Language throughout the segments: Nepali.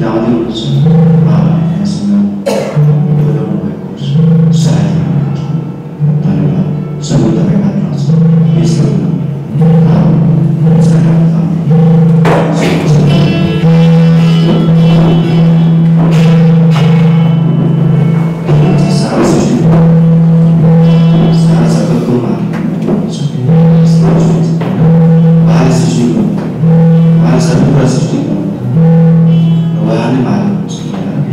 जाँदै हुनुहुन्छ यहाँसँग बोलाउनु भएको सहायता धन्यवाद सबै तपाईँका रहन्छ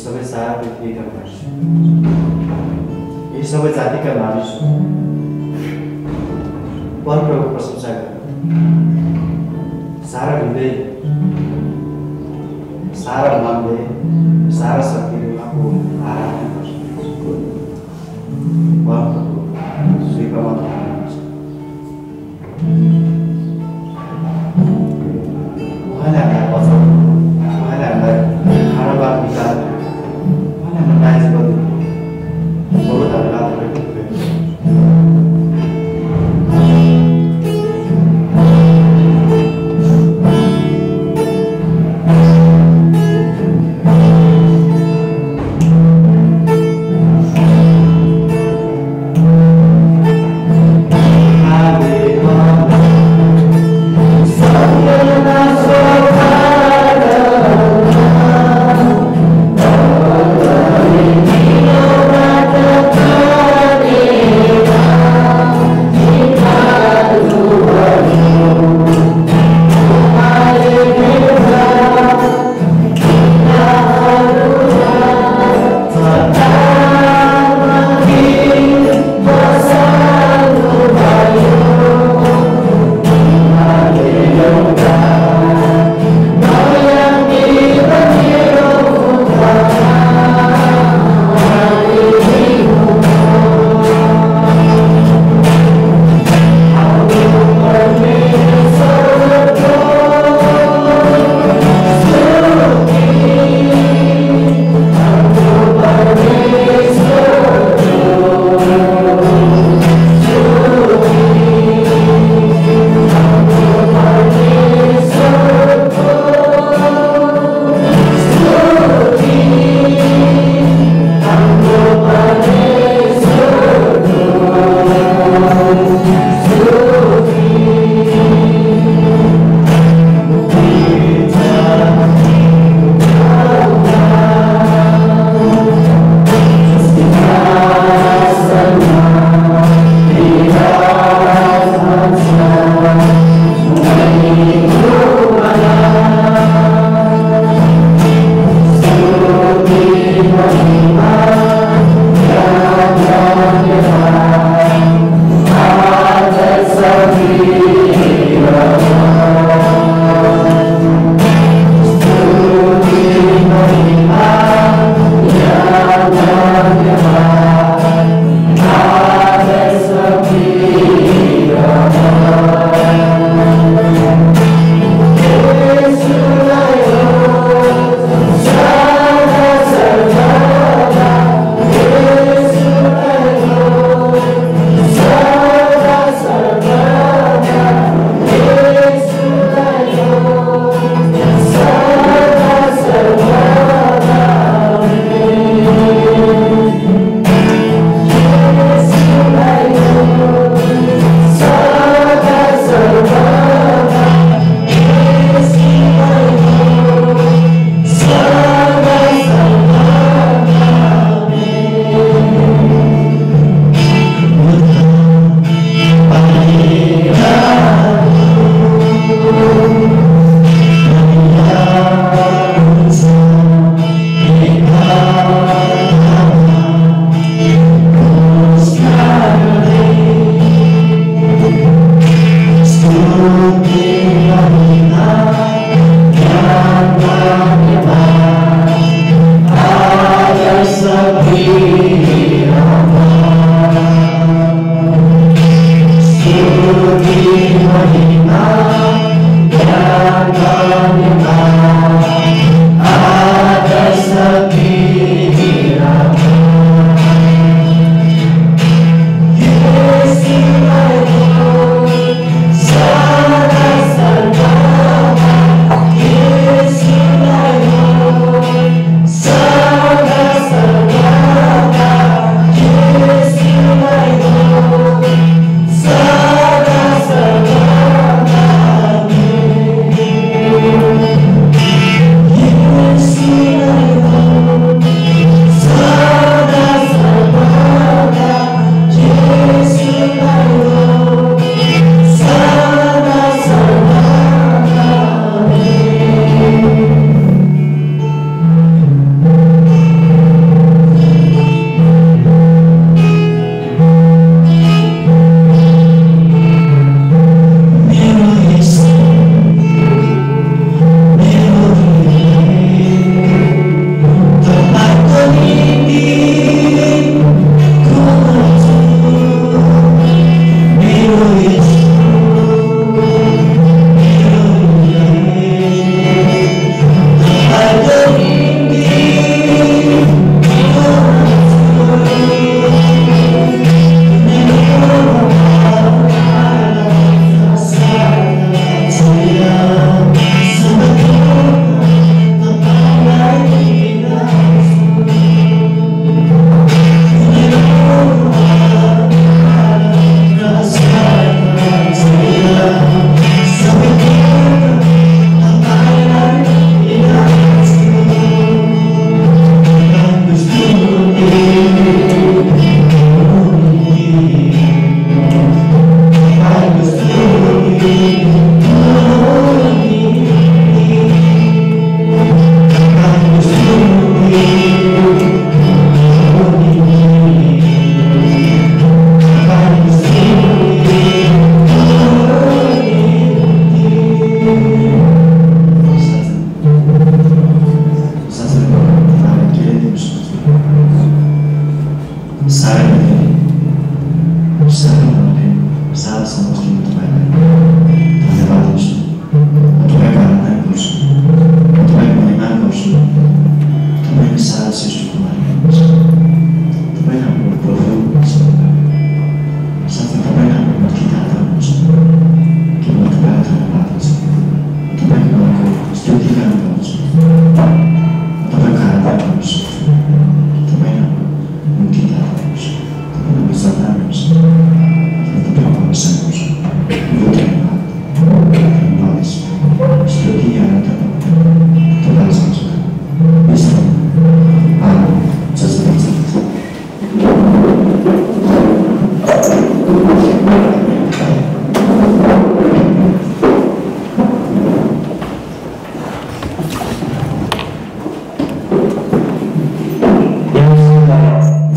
सबै सारा पृथ्वीका मानिस, यी सबै जातिका मानिस परमप्रभुको प्रशंसा गर, सारा हृदय, सारा मनले, सारा शक्तिले उहाँको आराधना गर्छ। परमप्रभु स्वीकारमा हुनुहुन्छ। उहाँले हामीलाई बचाउनु, उहाँले हामीलाई खानाबाट निकाल्नु, उहाँले हामीलाई नाइज गर्नु, बहुत धन्यवाद गरेको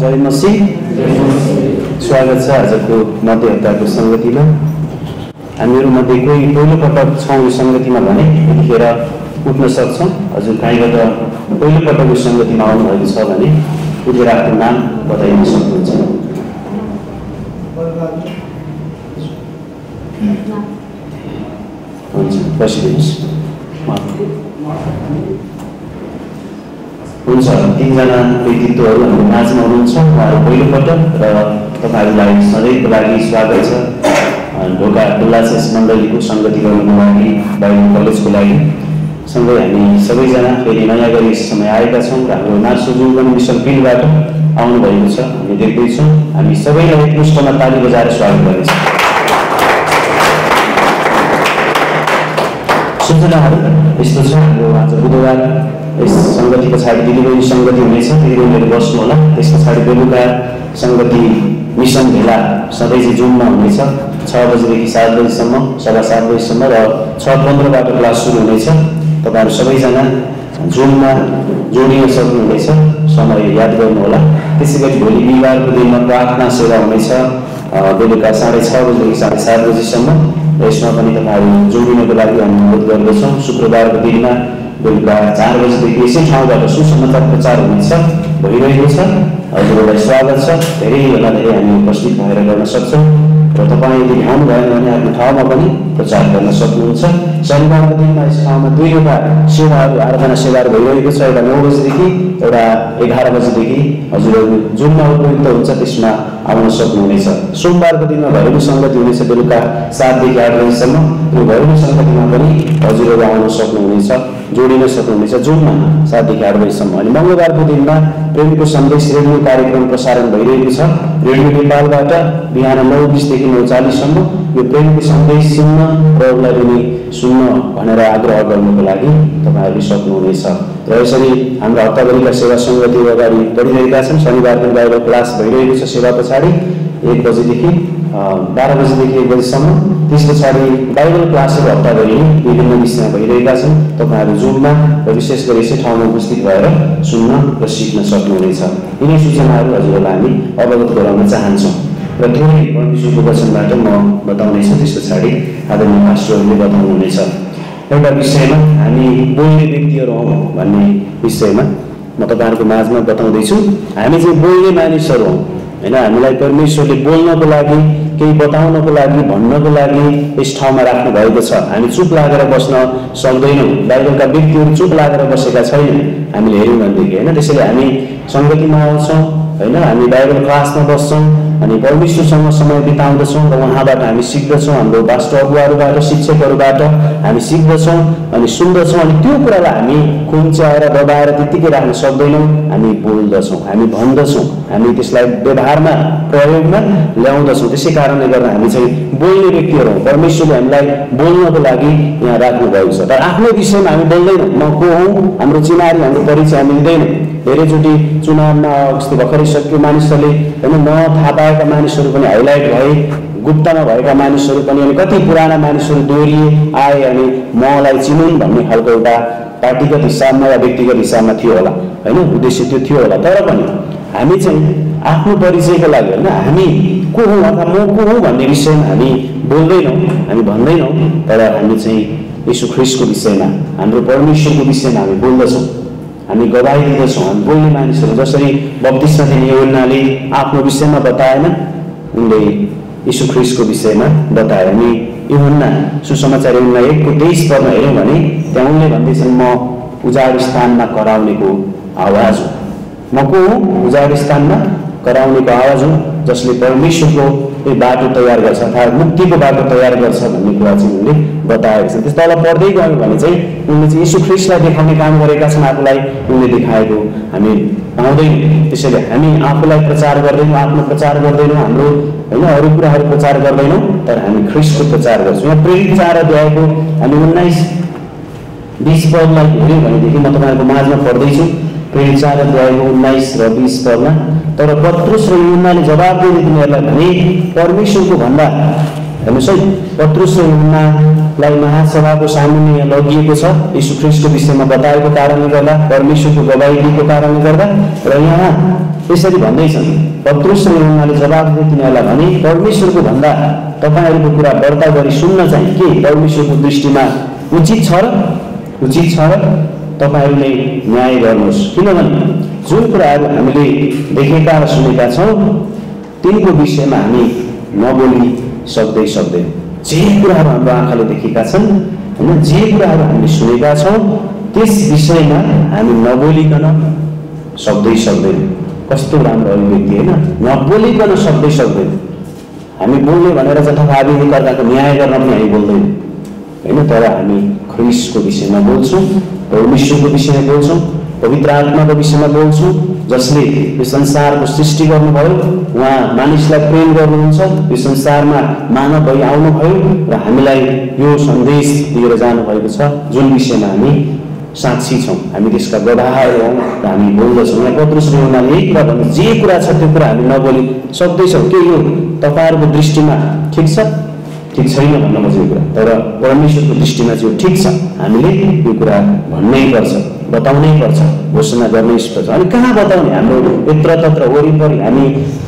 जय मसीह। स्वागत छ आजको मध्य हप्ताको सङ्गतिमा। हामीहरू मध्ये कोही पहिलोपटक छौँ यो सङ्गतिमा भने यतिखेर उठ्न सक्छौँ। हजुर कहीँबाट पहिलोपटक यो सङ्गतिमा आउनुभएको छ भने उठेर आफ्नो नाम बताइदिन सक्नुहुन्छ। हुन्छ, बसिदिनुहोस्। हुन्छ, 3 जना व्यक्तित्वहरू हाम्रो माझमा हुनुहुन्छ। उहाँहरू पहिलोपटक र तपाईँहरूलाई सधैँको लागि स्वागत छ। ढोका उल्लास मण्डलीको सङ्गति गर्नुको लागि, बाइबल कलेजको लागि। सँगै हामी सबैजना फेरि नयाँ गरी यस समय आएका छौँ र हाम्रो नार्सु जुन मिसन फिल्डबाट आउनुभएको छ हामी देख्दैछौँ। हामी सबैलाई पुष्टमा ताली बजाएर स्वागत गर्नेछौँ। सूचनाहरू यस्तो छ, हाम्रो आज बुधबार यस सङ्गति पछाडि दिदीबहिनी सङ्गति हुनेछ, दिदीबहिनीहरू बस्नु होला। त्यस पछाडि बेलुका सङ्गति मिसन भेला सधैँ चाहिँ जुनमा हुनेछ, 6 बजीदेखि 7 बजीसम्म, 7:15 बजीसम्म र 6:15बाट क्लास सुरु हुनेछ। तपाईँहरू सबैजना जुनमा जोडिन सक्नुहुनेछ, समय याद गर्नुहोला। त्यसै गरी भोलि बिहिबारको दिनमा प्रार्थना सेवा हुनेछ, बेलुका 6:30 बजीदेखि 7:30 बजीसम्म। यसमा पनि तपाईँहरू जोडिनको लागि हामी अनुरोध गर्दछौँ। शुक्रबारको दिनमा बेलुका 4 बजीदेखि यसै ठाउँबाट सुसमाचार प्रचार हुनेछ, भइरहेको छ। हजुरहरूलाई स्वागत छ। धेरैभन्दा धेरै हामी उपस्थित भएर गर्न सक्छौँ र तपाईँ यदि भ्याउनु भएन भने आफ्नो ठाउँमा पनि प्रचार गर्न सक्नुहुन्छ। शनिबारको दिनमा यस ठाउँमा 2वटा सेवाहरू, आराधना सेवाहरू भइरहेको छ। एउटा 9 बजीदेखि, एउटा 11 बजीदेखि। हजुरहरू जुनमा उपयुक्त हुन्छ त्यसमा आउन सक्नुहुनेछ। सोमबारको दिनमा घरेलु सङ्गति हुनेछ, बेलुका 7देखि 8 बजीसम्म। यो घरेलु सङ्गतिमा पनि हजुरहरू आउन सक्नुहुनेछ, जोडिन सक्नुहुनेछ जुनमा 7देखि 8 बजीसम्म। अनि मङ्गलबारको दिनमा प्रेमको सन्देश रेडियो कार्यक्रम प्रसारण भइरहेको छ। रेडियो नेपालबाट बिहान 9:20देखि 9:40सम्म यो प्रेमको सन्देश सुन्न र अरूलाई पनि सुन्न भनेर आग्रह गर्नुको लागि तपाईँहरूले सक्नुहुनेछ। र यसरी हाम्रो हप्ताभरिका सेवा सङ्गतिहरू अगाडि बढिरहेका छन्। शनिबार पनि बाइबल क्लास भइरहेको छ सेवा पछाडि 1 बजीदेखि 12 बजीदेखि 1 बजीसम्म। त्यस पछाडि बाइबल क्लासहरू हप्ताभरि विभिन्न विषयमा भइरहेका छन्। तपाईँहरू जुममा र विशेष गरी यसै ठाउँमा उपस्थित भएर सुन्न र सिक्न सक्नुहुनेछ। यिनै सूचनाहरू हजुरहरूलाई हामी अवगत गराउन चाहन्छौँ र थोरै परमेश्वरको वचनबाट म बताउनेछु। त्यस पछाडि आदरणीय पास्टरहरूले बताउनुहुनेछ। एउटा विषयमा हामी बोल्ने व्यक्तिहरू हौँ भन्ने विषयमा म तपाईँहरूको माझमा बताउँदैछु। हामी चाहिँ बोल्ने मानिसहरू हौँ होइन। हामीलाई परमेश्वरले बोल्नको लागि, केही बताउनको लागि, भन्नको लागि यस ठाउँमा राख्नु भएको छ। हामी चुप लागेर बस्न सक्दैनौँ। बाइबलका व्यक्तिहरू चुप लागेर बसेका छैनन् हामीले हेऱ्यौँ भनेदेखि होइन। त्यसैले हामी सङ्गतिमा आउँछौँ होइन, हामी बाइबल क्लासमा बस्छौँ अनि परमेश्वरसँग समय बिताउँदछौँ र उहाँबाट हामी सिक्दछौँ। हाम्रो वास्तव अगुवाहरूबाट, शिक्षकहरूबाट हामी सिक्दछौँ अनि सुन्दछौँ। अनि त्यो कुरालाई हामी खुम्च्याएर दबाएर त्यत्तिकै राख्न सक्दैनौँ। हामी बोल्दछौँ, हामी भन्दछौँ, हामी त्यसलाई व्यवहारमा, प्रयोगमा ल्याउँदछौँ। त्यसै कारणले गर्दा हामी चाहिँ बोल्ने व्यक्तिहरू हौँ। परमेश्वरले हामीलाई बोल्नको लागि यहाँ राख्नु भएको छ। तर आफ्नो विषयमा हामी बोल्दैनौँ। म को हौँ, हाम्रो चिनारी, हाम्रो परिचय हामी लिँदैनौँ। धेरैचोटि चुनावमा अस्ति भर्खरै सक्यो मानिसहरूले होइन, न थाहा पाएका मानिसहरू पनि हाइलाइट भए, गुप्तमा भएका मानिसहरू पनि, अनि कति पुराना मानिसहरू दोहोरिए आए अनि मलाई चिनुन् भन्ने खालको एउटा पार्टीगत हिसाबमा या व्यक्तिगत हिसाबमा थियो होला होइन, उद्देश्य त्यो थियो होला। तर पनि हामी चाहिँ आफ्नो परिचयको लागि होइन, हामी को हौँ अथवा म को हौँ भन्ने विषयमा हामी बोल्दैनौँ, हामी भन्दैनौँ। तर हामी चाहिँ यीशु ख्रीष्टको विषयमा, हाम्रो परमेश्वरको विषयमा हामी बोल्दछौँ, हामी गवाही दिँदछौँ। हामी बोल्ने मानिसहरू, जसरी बप्तिस्मा दिने यूहन्नाले आफ्नो विषयमा बताएन, उनले यीशु ख्रीष्टको विषयमा बताए। हामी यूहन्ना सुसमाचार यूहन्ना 1:23 पदमा हेऱ्यौँ भने त्यहाँ उनले भन्दैछन्, म उजाड स्थानमा कराउनेको आवाज हुँ। म को हुँ? उजाड स्थानमा कराउनेको आवाज हुँ, जसले परमेश्वरको बाटो तयार गर्छ अर्थात् मुक्तिको बाटो तयार गर्छ भन्ने कुरा चाहिँ उनले बताएका छन्। त्यस तल पढ्दै गयौँ भने चाहिँ उनले चाहिँ यीशु ख्रीष्टलाई देखाउने काम गरेका छन्। आफूलाई उनले देखाएको हामी पाउँदैनौँ। त्यसैले हामी आफूलाई प्रचार गर्दैनौँ, आफ्नो प्रचार गर्दैनौँ, हाम्रो होइन अरू कुराहरू प्रचार गर्दैनौँ, तर हामी ख्रीष्टको प्रचार गर्छौँ। यहाँ प्रेरित 4 अध्यायको हामी 19-20 पदलाई हेऱ्यौँ भनेदेखि म तपाईँहरूको माझमा पढ्दैछु। प्रेरित 4 अध्यायको 19 र 20 पदमा, तर पत्रुस र यूहन्नाले जवाब दिँदै तिनीहरूलाई भने, परमेश्वरको भन्दा हेर्नुहोस् है, पत्रुस र यूहन्नालाई महासभाको सामुन्ने यहाँ लगिएको छ यीशु ख्रीष्टको विषयमा बताएको कारणले गर्दा, परमेश्वरको गवाही दिएको कारणले गर्दा। र यहाँ यसरी भन्दैछन्, पत्रुस र यूहन्नाले जवाफ दिए तिनीहरूलाई भने, परमेश्वरको भन्दा तपाईहरूको कुरा बढ्ता गरी सुन्न चाहिँ के परमेश्वरको दृष्टिमा उचित छ र? उचित छ र? तपाईहरूले न्याय गर्नुहोस्। किनभने जुन कुराहरू हामीले देखेका र सुनेका छौँ तिनको विषयमा हामी नबोली सक्दैनौँ। जे कुराहरू हाम्रो आँखाले देखेका छन् होइन, जे कुराहरू हामीले सुनेका छौँ त्यस विषयमा हामी नबोलिकन सक्दैनौँ। कस्तो राम्रो अभिव्यक्ति होइन, नबोलिकन सक्दैनौँ। हामी बोल्ने भनेर जथाभावी एकअर्काको न्याय गर्न पनि हामी बोल्दैनौँ होइन, तर हामी ख्रिस्टको विषयमा बोल्छौँ, परमेश्वरको विषयमा बोल्छौँ, पवित्र आत्माको विषयमा बोल्छौँ, जसले यो संसारको सृष्टि गर्नुभयो, उहाँ मानिसलाई प्रेम गर्नुहुन्छ, यो संसारमा मानव भई आउनुभयो र हामीलाई यो सन्देश दिएर जानुभएको छ, जुन विषयमा हामी साक्षी छौँ, हामी त्यसका गवाहहरू हौँ र हामी बोल्दछौँ। यहाँ पत्रुस र यूहन्नाले यही कुरा भन्नु, जे कुरा छ त्यो कुरा हामी नबोली सक्दैछौँ। के यो तपाईँहरूको दृष्टिमा ठिक छ? ठिक छैन भन्न खोजेको कुरा, तर परमेश्वरको दृष्टिमा चाहिँ ठिक छ। हामीले यो कुरा भन्नै पर्छ, बताउनै पर्छ, घोषणा गर्नै पर्छ। अनि कहाँ बताउने? हाम्रो यत्रतत्र वरिपरि हामी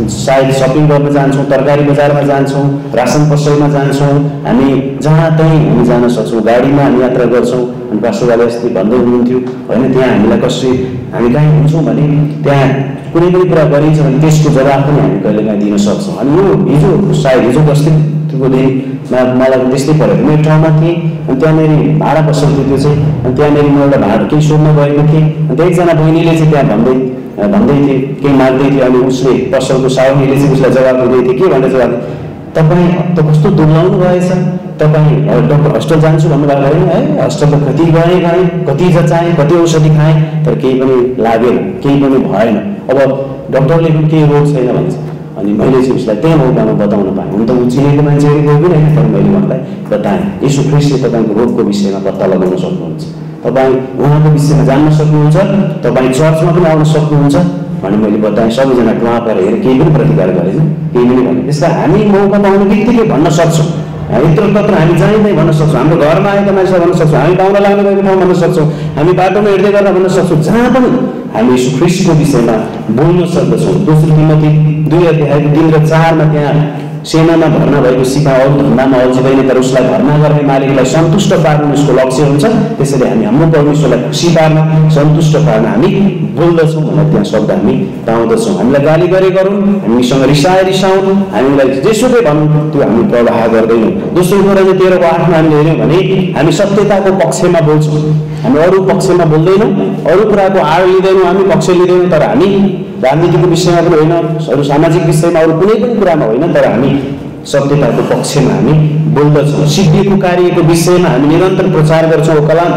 सायद सपिङ गर्न जान्छौँ, तरकारी बजारमा जान्छौँ, रासन पसलमा जान्छौँ, हामी जहाँ तहीँ हामी जान सक्छौँ, गाडीमा हामी यात्रा गर्छौँ। अनि पास्टरले अस्ति भन्दै हुनुहुन्थ्यो होइन, त्यहाँ हामीलाई कसरी हामी कहीँ हुन्छौँ भने त्यहाँ कुनै पनि कुरा गरिन्छ भने त्यसको जवाब पनि हामी कहिलेकाहीँ दिन सक्छौँ। अनि यो हिजो अस्तिको दिनमा मलाई त्यस्तै पऱ्यो। म एक ठाउँमा थिएँ अनि त्यहाँनिर भाडा पसल थियो, त्यो चाहिँ अनि त्यहाँनिर म एउटा भाडा केही सोध्न गएको थिएँ। अनि त्यहाँ एकजना बहिनीले चाहिँ त्यहाँ भन्दै थिए, केही माग्दै थियो। अनि उसले पसलको साउनीले चाहिँ उसलाई जवाब दिँदै थियो। के भनेर जवाब? तपाईँ त कस्तो दुब्लाउनु भएछ, तपाईँ डक्टर हस्पिटल जान्छु भन्नुभएको होइन है, हस्पिटल त कति गएँ, कति जचाएँ, कति औषधि खाएँ, तर केही पनि लागेन, केही पनि भएन। अब डक्टरले पनि केही रोग छैन भन्छ। अनि मैले चाहिँ उसलाई त्यही मौकामा बताउन पाएँ। हुन त ऊ चिनेको मान्छेहरू रोग पनि होइन, तर मैले उहाँलाई बताएँ, यीशु ख्रिस्टले तपाईँको रोगको विषयमा पत्ता लगाउन सक्नुहुन्छ, तपाईँ उहाँको विषयमा जान्न सक्नुहुन्छ, तपाईँ चर्चमा पनि आउन सक्नुहुन्छ भने मैले बताएँ। सबैजना उहाँ पर हेरेर केही पनि प्रतिकार गरेन, केही पनि भने। त्यसलाई हामी मौका पाउने बित्तिकै भन्न सक्छौँ, यत्रतत्र हामी जाँदै भन्न सक्छौँ, हाम्रो घरमा आएका मान्छेलाई भन्न सक्छौँ, हामी पाहुना लाग्नु गएको ठाउँ भन्न सक्छौँ, हामी बाटोमा हिँड्दै गर्दा भन्न सक्छौँ, जहाँ पनि हामी यीशु ख्रिस्टको विषयमा बोल्न सक्दछौँ। दोस्रो तिमोथी 2:3-4 त्यहाँ सेनामा भर्ना भएको सिपाही अरू धन्दामा अल्झिँदैन, तर उसलाई भर्ना गर्ने मालिकलाई सन्तुष्ट पार्नु उसको लक्ष्य हुन्छ। त्यसैले हामी हाम्रो परमेश्वरलाई खुसी पार्न, सन्तुष्ट पार्न हामी बोल्दछौँ भनेर त्यहाँ शब्द हामी पाउँदछौँ। हामीलाई गाली गरे गरौँ, हामीसँग रिसाउँ, हामीलाई जेसुकै भनौँ त्यो हामी प्रवाह गर्दैनौँ। दोस्रो कुरा चाहिँ 13:8 हामीले हेऱ्यौँ भने हामी सत्यताको पक्षमा बोल्छौँ, हामी अरू पक्षमा बोल्दैनौँ, अरू कुराको आड लिँदैनौँ, हामी पक्ष लिँदैनौँ, तर हामी राजनीतिको विषयमा पनि होइन, अरू सामाजिक विषयमा, अरू कुनै पनि कुरामा होइन, तर हामी सत्यताको पक्षमा हामी बोल्दछौँ। सिद्धिको कार्यको विषयमा हामी निरन्तर प्रचार गर्छौँ,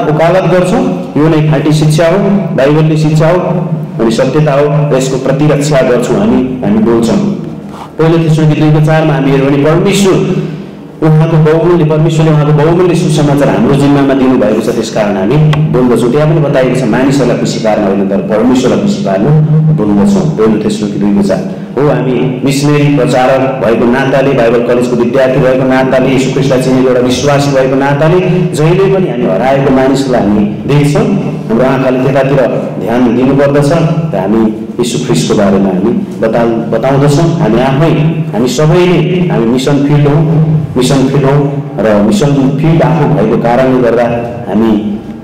वकालत गर्छौँ। यो नै खाँटी शिक्षा हो, बाइबलले शिक्षा हो अनि सत्यता हो, र यसको प्रतिरक्षा गर्छौँ हामी बोल्छौँ। पहिलो तेस्सलोनिके 2:4 हामी हेर्यौँ भने परमेश्वरले उहाँको बहुमूल्य सुसमाचार हाम्रो जिम्मामा दिनुभएको छ, त्यसकारण हामी बोल्दछौँ। त्यहाँ पनि बताएको छ मानिसहरूलाई खुसी पार्न होइन, तर परमेश्वरलाई खुसी पार्न बोल्दछौँ। पहिलो तेस्सलोनिके 2:4 हो। हामी मिसनरी प्रचारक भएको नाताले, बाइबल कलेजको विद्यार्थी भएको नाताले, यीशु ख्रिस्टलाई चिनेको एउटा विश्वासी भएको नाताले जहिले पनि हामी हराएको मानिसलाई हामी देख्छौँ, हाम्रो आँखाले त्यतातिर ध्यान दिनुपर्दछ र हामी यीशु ख्रिस्टको बारेमा हामी बताउँदछौँ। हामी सबैले हामी मिसन फिल्ड हौँ र मिसन फिल्ड आफू भएको कारणले गर्दा हामी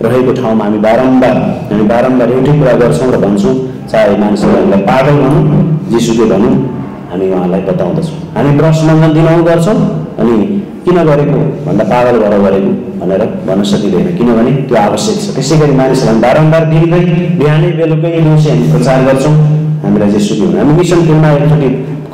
रहेको ठाउँमा हामी बारम्बार एउटै कुरा गर्छौँ र भन्छौँ, चाहे मानिसहरूलाई पागल भनौँ, जेसुकै भनौँ, हामी उहाँलाई बताउँदछौँ। हामी ब्रस मङ्गन दिनहुँ गर्छौँ, अनि किन गरेको भन्दा पागल भएर गरेको भनेर भन्न सकिँदैन, किनभने त्यो आवश्यक छ। त्यसै गरी मानिसहरूलाई बारम्बार दिनकै बिहानै बेलुकै दिउँसै हामी प्रचार गर्छौँ, हामीलाई जेसुकै हुनु। हामी मिसन फिल्डमा एकचोटि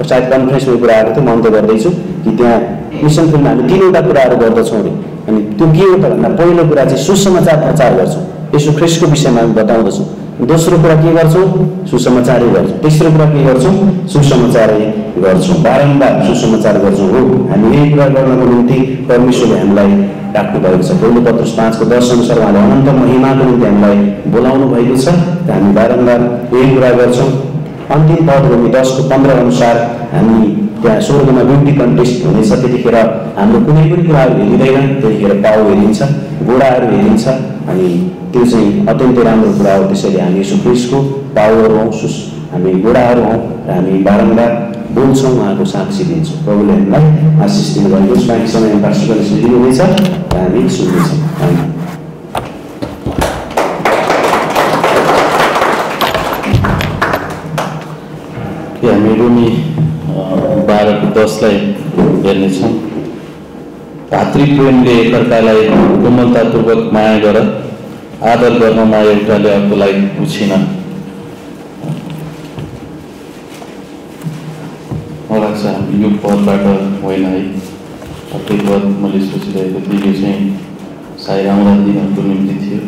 सायद कन्फरेन्समा कुरा आएको थियो, म अन्त गर्दैछु कि त्यहाँ मिसन फिल्डमा हामी 3वटा कुराहरू गर्दछौँ अरे। अनि त्यो के हो त भन्दा पहिलो कुरा चाहिँ सुसमाचार प्रचार गर्छौँ, यीशु ख्रिस्टको विषयमा हामी बताउँदछौँ। दोस्रो कुरा के गर्छौँ? सुसमाचारै गर्छौँ। तेस्रो कुरा के गर्छौँ? सुसमाचारै गर्छौँ, बारम्बार सुसमाचार गर्छौँ। हो, हामी यही कुरा गर्नको निम्ति परमेश्वरले हामीलाई राख्नु भएको छ। पहिलो पत्रुस 5:10 अनुसार उहाँले अनन्त महिमाको निम्ति हामीलाई बोलाउनु भएको छ र हामी बारम्बार यही कुरा गर्छौँ। अन्तिम पदभूमि 10:15 अनुसार हामी त्यहाँ स्वर्गमा ब्युटी कन्टेस्ट हुनेछ, त्यतिखेर हाम्रो कुनै पनि कुराहरू हेरिँदैन, त्यतिखेर पाउ हेरिन्छ, घोडाहरू हेरिन्छ, अनि त्यो चाहिँ अत्यन्तै राम्रो कुरा हो। त्यसैले हामी यीशु ख्रिस्टको पाउहरू हौँ, हामी बुढाहरू हौँ र हामी बारम्बार बोल्छौँ, उहाँको साक्षी दिन्छौँ। प्रभुले हामीलाई आशिष दिनुभएको छ। बाँकी समय पास्टर गणेशले दिनुहुनेछ र हामी सुन्नेछौँ। धन्यवाद। हामी रोमी 12:10 हेर्नेछौँ। भातृप्रेमले एकअर्कालाई कोमलतापूर्वक माया गर, आदर गर्नमा एउटाले अर्कोलाई उछिन। मलाई लाग्छ हामी यो पदबाट होइन है, अर्कै पद मैले सोचिरहेको थिएँ, यो चाहिँ सायद आउँदा दिनहरूको निम्ति थियो।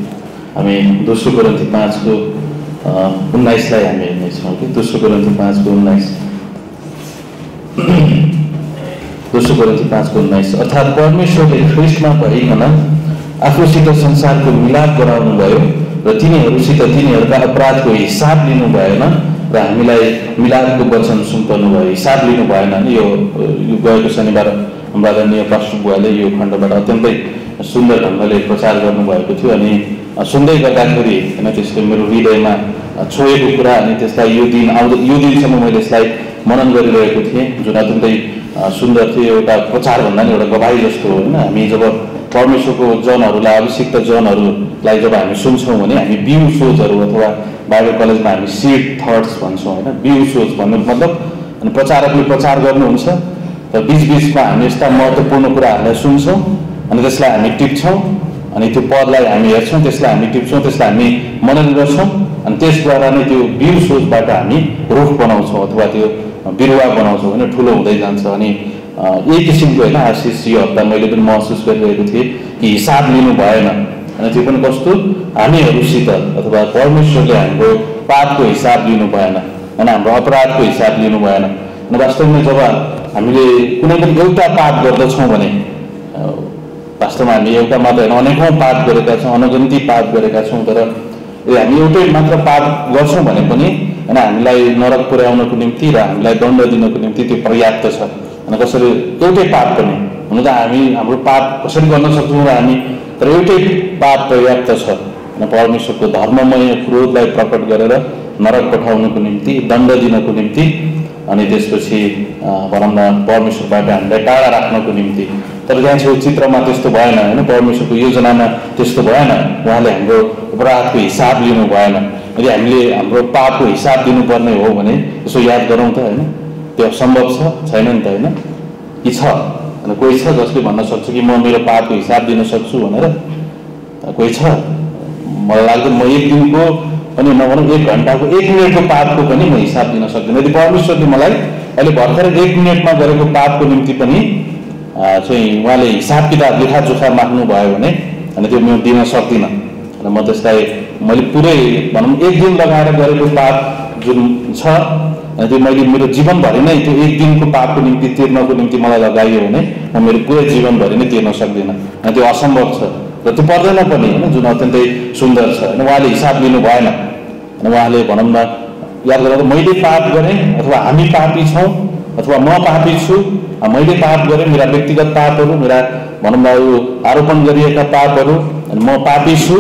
हामी 2 कोरिन्थी 5:19 हामी हेर्नेछौँ कि 2 कोरिन्थी 5:19 2 कोरिन्थी 5:19 अर्थात् परमेश्वरले ख्रिस्टमा भइकन आफूसित संसारको मिलाप गराउनु भयो र तिनीहरूसित तिनीहरूका अपराधको हिसाब लिनु भएन र हामीलाई मिलापको वचन सुम्पनु भयो। हिसाब लिनु भएन। यो गएको शनिबार हाम्रा आदरणीय पास्टर बुवाले यो खण्डबाट अत्यन्तै सुन्दर ढङ्गले प्रचार गर्नुभएको थियो। अनि सुन्दै गर्दाखेरि होइन त्यसले मेरो हृदयमा छोएको कुरा, अनि त्यसलाई यो दिनसम्म मैले यसलाई मनन गरिरहेको थिएँ, जुन अत्यन्तै सुन्दर थियो। एउटा प्रचार भन्दा नि एउटा गवाही जस्तो हो होइन। हामी जब परमेश्वरको जनहरूलाई, अभिषिक्त जनहरूलाई जब हामी सुन्छौँ भने हामी बिउ सोचहरू, अथवा बाइबल कलेजमा हामी सीड थट्स भन्छौँ होइन। बिउ सोच भन्नु मतलब अनि प्रचारकले प्रचार गर्नुहुन्छ र बिचबिचमा हामी यस्ता महत्त्वपूर्ण कुराहरूलाई सुन्छौँ अनि त्यसलाई हामी टिप्छौँ, अनि त्यो पदलाई हामी हेर्छौँ, त्यसलाई हामी टिप्छौँ, त्यसलाई हामी मनन गर्छौँ, अनि त्यसद्वारा नै त्यो बिउ सोचबाट हामी रुख बनाउँछौँ अथवा त्यो बिरुवा बनाउँछौँ होइन, ठुलो हुँदै जान्छ। अनि यही किसिमको होइन आशिष यो हप्ता मैले पनि महसुस गरिरहेको थिएँ कि हिसाब लिनु भएन। अनि त्यो पनि कस्तो, हामीहरूसित अथवा परमेश्वरले हाम्रो पापको हिसाब लिनु भएन होइन, हाम्रो अपराधको हिसाब लिनु भएन। अनि वास्तवमा जब हामीले कुनै पनि एउटा पाप गर्दछौँ भने, वास्तवमा हामी एउटा मात्र होइन, अनेकौँ पाप गरेका छौँ, अनगन्ती पाप गरेका छौँ, तर हामी एउटै मात्र पाप गर्छौँ भने पनि होइन हामीलाई नरक पुर्याउनको निम्ति र हामीलाई दण्ड दिनको निम्ति त्यो पर्याप्त छ। अनि कसरी एउटै पाप पनि हुन त हामी हाम्रो पाप कसरी गर्न सक्छौँ र हामी, तर एउटै पाप पर्याप्त छ। परमेश्वरको धर्ममय क्रोधलाई प्रकट गरेर नरक पठाउनको निम्ति, दण्ड दिनको निम्ति, अनि त्यसपछि भनौँ न परमेश्वरबाट हामीलाई टाढा राख्नको निम्ति। तर त्यहाँ छेउ चित्रमा त्यस्तो भएन होइन, परमेश्वरको योजनामा त्यस्तो भएन। उहाँले हाम्रो अपराधको हिसाब लिनु भएन। यदि हामीले हाम्रो पापको हिसाब दिनुपर्ने हो भने यसो याद गरौँ त होइन, त्यो सम्भव छैन नि त होइन, कि छ? अनि कोही छ जसले भन्न सक्छ कि म मेरो पापको हिसाब दिन सक्छु भनेर? कोही छ? मलाई लाग्दैन म एक दिनको पनि नभनौँ 1 घन्टाको 1 मिनटको पापको पनि म हिसाब दिन सक्दिनँ। यदि परमेश्वरले मलाई अहिले भर्खर 1 मिनटमा गरेको पापको निम्ति पनि चाहिँ उहाँले हिसाब किताब लेखाजोखा माग्नु भयो भने अनि त्यो म दिन सक्दिनँ। र म त्यसलाई मैले पुरै भनौँ 1 दिन लगाएर गरेको पाप जुन छ, त्यो मैले मेरो जीवनभरि नै त्यो 1 दिनको पापको निम्ति तिर्नको निम्ति मलाई लगाइयो भने म मेरो पुरै जीवनभरि नै तिर्न सक्दिनँ। अनि त्यो असम्भव छ र त्यो पर्दैन पनि होइन, जुन अत्यन्तै सुन्दर छ होइन। उहाँले हिसाब लिनु भएन। अनि उहाँले भनौँ न याद गरेर मैले पाप गरेँ अथवा हामी पापी छौँ अथवा म पापी छु, मैले पाप गरेँ, मेरा व्यक्तिगत पापहरू, मेरा भनौँ न यो आरोपण गरिएका पापहरू, अनि म पापी छु,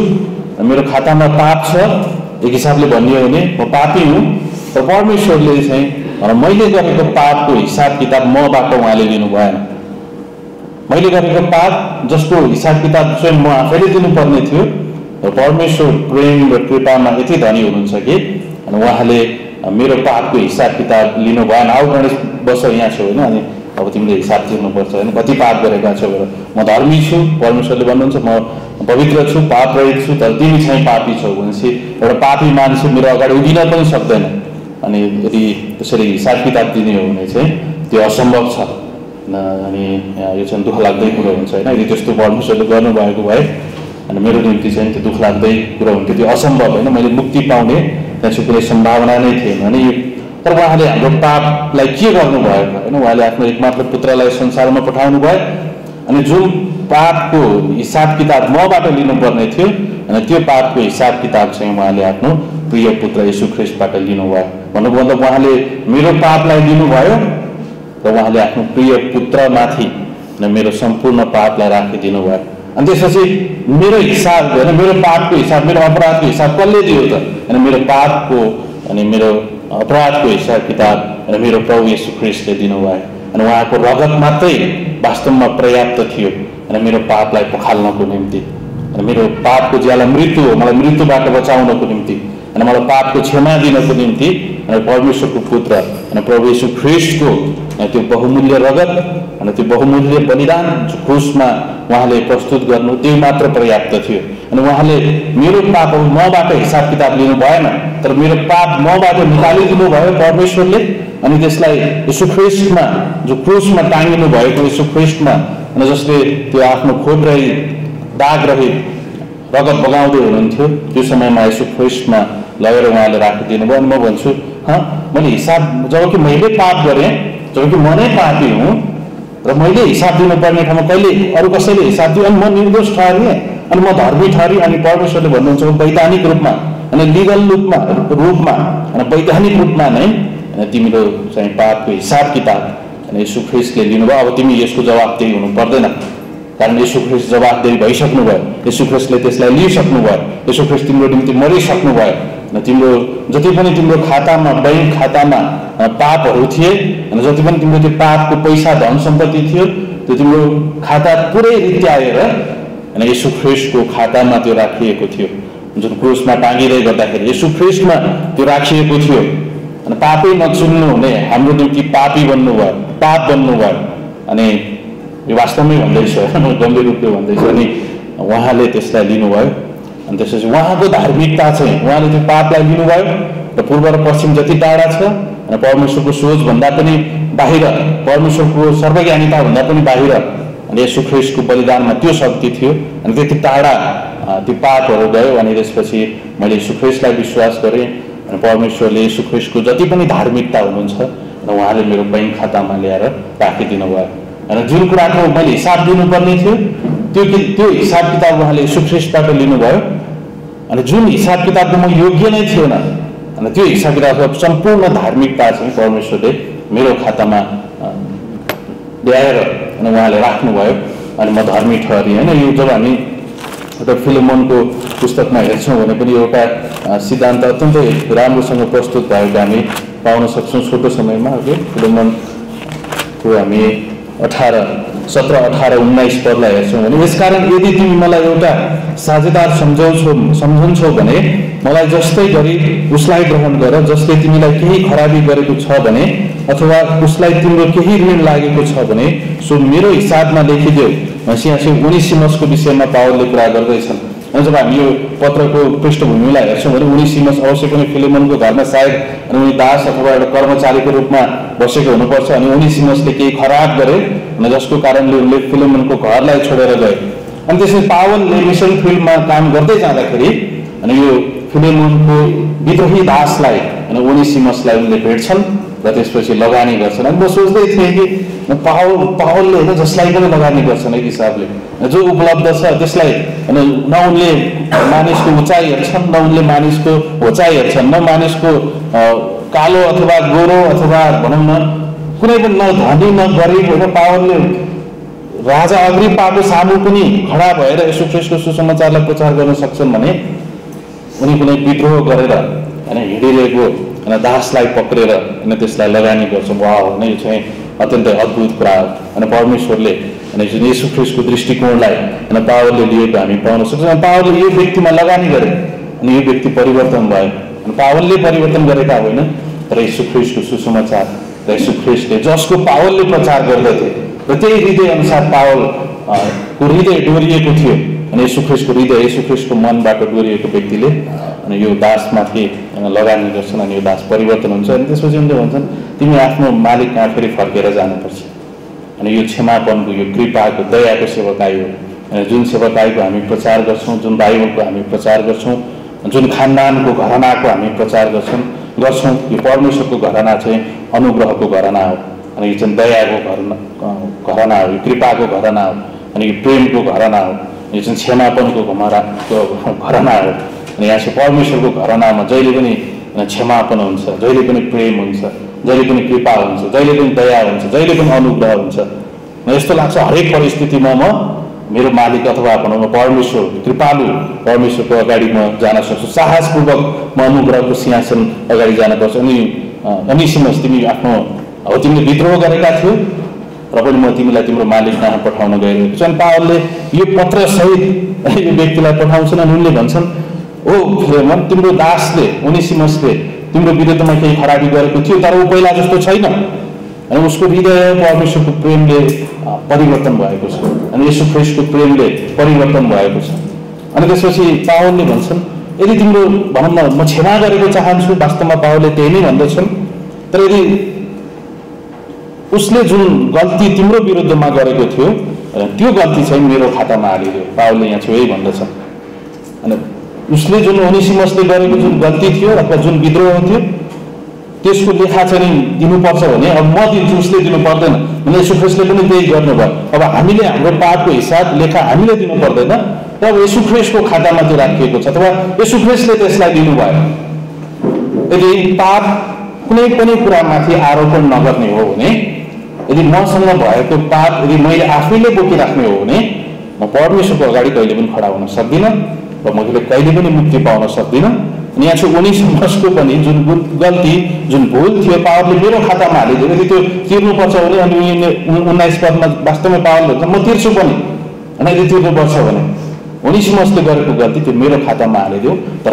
मेरो खातामा पाप छ, एक हिसाबले भनियो भने म पापी हुँ। तर परमेश्वरले चाहिँ मैले गरेको पापको हिसाब किताब मबाट उहाँले लिनु भएन। मैले गरेको पाप जसको हिसाब किताब स्वयं म आफैले दिनुपर्ने थियो, र परमेश्वर प्रेम र कृपामा यति धनी हुनुहुन्छ कि उहाँले मेरो पापको हिसाब किताब लिनु भएन। आऊ गणेश बस यहाँ छौ होइन, अनि अब तिमीले हिसाब तिर्नुपर्छ होइन, कति पाप गरेका छौ। म धर्मी छु, परमेश्वरले भन्नुहुन्छ म पवित्र छु, पाप रहित छु, तर तिमी चाहिँ पापी छौ भनेपछि एउटा पापी मान्छे मेरो अगाडि उभिन पनि सक्दैन। अनि यदि त्यसरी हिसाब किताब दिने हो भने चाहिँ त्यो असम्भव छ। अनि यो चाहिँ दुःख लाग्दै कुरो हुन्छ होइन। यदि त्यस्तो परमेश्वरले गर्नुभएको भए अनि मेरो निम्ति चाहिँ त्यो दुःख लाग्दै कुरो हुन्थ्यो, त्यो असम्भव होइन। मैले मुक्ति पाउने त्यहाँ चाहिँ कुनै सम्भावना नै थिएन। अनि तर उहाँले हाम्रो पापलाई के गर्नुभयो होइन, उहाँले आफ्नो एकमात्र पुत्रलाई संसारमा पठाउनु भयो, अनि जुन पापको हिसाब किताब मबाट लिनुपर्ने थियो अनि त्यो पापको हिसाब किताब चाहिँ उहाँले आफ्नो प्रिय पुत्र येशू ख्रिस्टबाट लिनुभयो। भन्नुको मतलब उहाँले मेरो पापलाई लिनुभयो र उहाँले आफ्नो प्रिय पुत्रमाथि मेरो सम्पूर्ण पापलाई राखिदिनु भयो। अनि त्यसपछि मेरो हिसाब होइन, मेरो पापको हिसाब, मेरो अपराधको हिसाब कसले दियो त? अनि मेरो पापको अनि मेरो अपराधको हिसाब किताब अनि मेरो प्रभु येशू ख्रीष्टले दिनुभयो अनि उहाँको रगत मात्रै वास्तवमा पर्याप्त थियो अनि मेरो पापलाई पखाल्नको निम्ति अनि मेरो पापको ज्याला मृत्यु हो मलाई मृत्युबाट बचाउनको निम्ति अनि मलाई पापको क्षमा दिनको निम्ति अनि परमेश्वरको पुत्र अनि प्रभु येशू ख्रीष्टको त्यो बहुमूल्य रगत अनि त्यो बहुमूल्य बलिदान क्रुसमा उहाँले प्रस्तुत गर्नु त्यो मात्र पर्याप्त थियो अनि उहाँले मेरो पापहरू मबाट हिसाब किताब लिनु भएन तर मेरो पाप मबाट निकालिदिनु भयो परमेश्वरले अनि त्यसलाई येशू ख्रीष्टमा जो क्रुसमा टाँगिनु भएको येशू ख्रीष्टमा अनि जसले त्यो आफ्नो खोट रहित दाग रहित रगत बगाउँदै हुनुहुन्थ्यो त्यो समयमा येशू ख्रीष्टमा लगेर उहाँले राखिदिनु भयो अनि म भन्छु मैले हिसाब जब कि मैले पाप गरेँ जब कि म नै पापी हुँ र मैले हिसाब दिनुपर्ने ठाउँमा कहिले अरू कसैले हिसाब दियो अनि म निर्दोष ठहरिएँ अनि म धर्मी ठहरेँ अनि परमेश्वरले भन्नुहुन्छ वैधानिक रूपमा अनि लिगल रूपमा अनि वैधानिक रूपमा नै तिम्रो चाहिँ पापको हिसाब किताब अनि येशू ख्रीष्टले लिनुभयो अब तिमी यसको जवाबदेही हुनु पर्दैन कारण येशू ख्रीष्ट जवाबदेही भइसक्नु भयो येशू ख्रीष्टले त्यसलाई लिइसक्नु भयो येशू ख्रीष्ट तिम्रो निम्ति मरिसक्नु भयो र तिम्रो जति पनि तिम्रो खातामा बैंक खातामा पापहरू थिए अनि जति पनि तिम्रो त्यो पापको पैसा धन सम्पत्ति थियो त्यो तिम्रो खाता पुरै रित्याएर अनि येशू ख्रीष्टको खातामा त्यो राखिएको थियो जुन क्रुसमा टाँगिँदै गर्दाखेरि येशू ख्रीष्टमा त्यो राखिएको थियो अनि पापै नचुन्नु हुने हाम्रो निम्ति पापी बन्नुभयो पाप बन्नुभयो अनि यो वास्तवमै भन्दैछु म गम्भीर रूपले भन्दैछु अनि उहाँले त्यसलाई लिनुभयो अनि त्यसपछि उहाँको धार्मिकता चाहिँ उहाँले त्यो पापलाई लिनुभयो र पूर्व र पश्चिम जति टाढा छ अनि परमेश्वरको सोचभन्दा पनि बाहिर परमेश्वरको सर्वज्ञानिताभन्दा पनि बाहिर अनि येशू ख्रीष्टको बलिदानमा त्यो शक्ति थियो अनि त्यति टाढा त्यो पापहरू गयो अनि त्यसपछि मैले येशू ख्रीष्टलाई विश्वास गरेँ अनि परमेश्वरले येशू ख्रीष्टको जति पनि धार्मिकता हुनुहुन्छ र उहाँले मेरो बैंक खातामा ल्याएर राखिदिनु भयो अनि जुन कुराको मैले हिसाब दिनुपर्ने थियो त्यो हिसाब किताब उहाँले येशू ख्रीष्टबाट लिनुभयो अनि जुन हिसाब किताबको म योग्य नै थिएन अनि त्यो हिसाब किताबको सम्पूर्ण धार्मिकता चाहिँ परमेश्वरले मेरो खातामा ल्याएर अनि उहाँले राख्नुभयो अनि म धर्मी ठहरेँ होइन यो जब हामी एउटा फिलोमोनको पुस्तकमा हेर्छौँ भने पनि एउटा सिद्धान्त अत्यन्तै राम्रोसँग प्रस्तुत भएको हामी पाउन सक्छौँ छोटो समयमा फिलोमोनको हामी 17, 18, 19 पदलाई हेर्छौँ भने यसकारण यदि तिमी मलाई एउटा साझेदार सम्झन्छौ भने मलाई जस्तै गरी उसलाई ग्रहण गर जसले तिमीलाई केही खराबी गरेको छ भने अथवा उसलाई तिम्रो केही ऋण लागेको छ भने सो मेरो हिसाबमा लेखिदेऊ। यहाँ 19 विषयमा पावलले कुरा गर्दैछन्। अनि जब हामी यो पत्रको पृष्ठभूमिलाई हेर्छौँ भने 19 अवश्य पनि फिलोमोनको घरमा सायद उनी दास अथवा एउटा कर्मचारीको रूपमा बसेको हुनुपर्छ अनि 19ले केही खराब गरे अनि जसको कारणले उनले फिलोमोनको घरलाई छोडेर गए। अनि त्यसपछि पावलले मिसन फिल्डमा काम गर्दै जाँदाखेरि अनि यो फिलोमोनको विद्रोही दासलाई अनि 19लाई उनले भेट्छन् र त्यसपछि लगानी गर्छन्। अनि म सोच्दै थिएँ कि पावलले होइन जसलाई पनि लगानी गर्छन् एक हिसाबले जो उपलब्ध छ त्यसलाई न उनले मानिसको उचाइ हेर्छन् न उनले मानिसको होचाइ हेर्छन् न मानिसको कालो अथवा गोरो अथवा भनौँ न कुनै पनि न धनी न गरिब होइन। पावलले राजा अग्रिपाको सामु पनि खडा भएर येशू ख्रीष्टको सुसमाचारलाई प्रचार गर्न सक्छन् भने उनी कुनै विद्रोह गरेर होइन हिँडिरहेको होइन दासलाई पक्रेर होइन त्यसलाई लगानी गर्छन्। वाह होइन यो चाहिँ अत्यन्तै अद्भुत कुरा हो। अनि परमेश्वरले अनि येशू ख्रीष्टको दृष्टिकोणलाई होइन पावलले लिएको हामी पाउन सक्छौँ। पावलले यो व्यक्तिमा लगानी गरे अनि यो व्यक्ति परिवर्तन भयो। अनि पावलले परिवर्तन गरेका होइन तर येशू ख्रीष्टको सुसमाचार र येशू ख्रीष्टले जसको पावलले प्रचार गर्दथे र त्यही हृदय अनुसार पावलको हृदय डोरिएको थियो अनि येशू ख्रीष्टको हृदय येशू ख्रीष्टको मनबाट डोरिएको व्यक्तिले अनि यो दासमाथि लगानी गर्छन् अनि यो दास परिवर्तन हुन्छ। अनि त्यसपछि उनले भन्छन् तिमी आफ्नो मालिक कहाँ फेरि फर्केर जानुपर्छ। अनि यो क्षमापनको यो कृपाको दयाको सेवकाई हो। अनि जुन सेवकाईको हामी प्रचार गर्छौँ जुन बाइबलको हामी प्रचार गर्छौँ जुन खानदानको घरानाको हामी प्रचार गर्छौँ यो परमेश्वरको घराना चाहिँ अनुग्रहको घराना हो। अनि यो चाहिँ दयाको घराना हो यो कृपाको घराना हो अनि यो प्रेमको घराना हो यो चाहिँ क्षमापनको घराना हो। अनि यहाँ चाहिँ परमेश्वरको घरानामा जहिले पनि क्षमापन हुन्छ जहिले पनि प्रेम हुन्छ जहिले पनि कृपा हुन्छ जहिले पनि दया हुन्छ जहिले पनि अनुग्रह हुन्छ। यस्तो लाग्छ हरेक परिस्थितिमा म मेरो मालिक अथवा भनौँ परमेश्वर कृपालु परमेश्वरको अगाडि म जान सक्छु साहसपूर्वक म अनुग्रहको सिंहासन अगाडि जानुपर्छ। अनि ओनेसिमस तिमी आफ्नो अब तिमीले विद्रोह गरेका थियौ र पनि म तिमीलाई तिम्रो मालिक कहाँ पठाउन गइरहेको छु। अनि पावलले यो पत्र सहित यो व्यक्तिलाई पठाउँछन् अनि उनले भन्छन् ओ फिलेमन तिम्रो दासले ओनेसिमसले तिम्रो विरुद्धमा केही खराबी गरेको थियो तर ऊ पहिला जस्तो छैन अनि उसको हृदय परमेश्वरको प्रेमले परिवर्तन भएको छ अनि येशू ख्रीष्टको प्रेमले परिवर्तन भएको छ। अनि त्यसपछि पावलले भन्छन् यदि तिम्रो भनौँ न म क्षमा गरेको चाहन्छु, वास्तवमा पावलले त्यही नै भन्दछन्, तर यदि उसले जुन गल्ती तिम्रो विरुद्धमा गरेको थियो त्यो गल्ती चाहिँ मेरो खातामा हालिदियो। पावलले यहाँ चाहिँ यही भन्दछ। अनि उसले जुन ओनेसिमसले गरेको जुन गल्ती थियो अथवा जुन विद्रोह थियो त्यसको लेखा चाहिँ दिनुपर्छ भने अब म दिन्छु, उसले दिनु पर्दैन। अनि येशू ख्रीष्टले पनि त्यही गर्नुभयो। अब हामीले हाम्रो पापको हिसाब लेखा हामीले दिनु पर्दैन, तब येशू ख्रीष्टको खातामा त्यो राखिएको छ अथवा येशू ख्रीष्टले त्यसलाई दिनुभयो। यदि पाप कुनै पनि कुरामाथि आरोपण नगर्ने हो भने, यदि मसँग भएको पाप यदि मैले आफैले बोकिराख्ने हो भने म परमेश्वरको अगाडि कहिले पनि खडा हुन सक्दिनँ र मैले कहिले पनि मुक्ति पाउन सक्दिनँ। अनि यहाँ चाहिँ ओनेसिमसको पनि जुन गल्ती जुन भुल थियो पावलले मेरो खातामा हालिदियो। यदि त्यो तिर्नुपर्छ भने अनि 19 पदमा वास्तवमा पावलले भन्छ म तिर्छु पनि, अनि यदि तिर्नुपर्छ भने ओनेसिमसले गरेको गल्ती त्यो मेरो खातामा हालिदियो, तर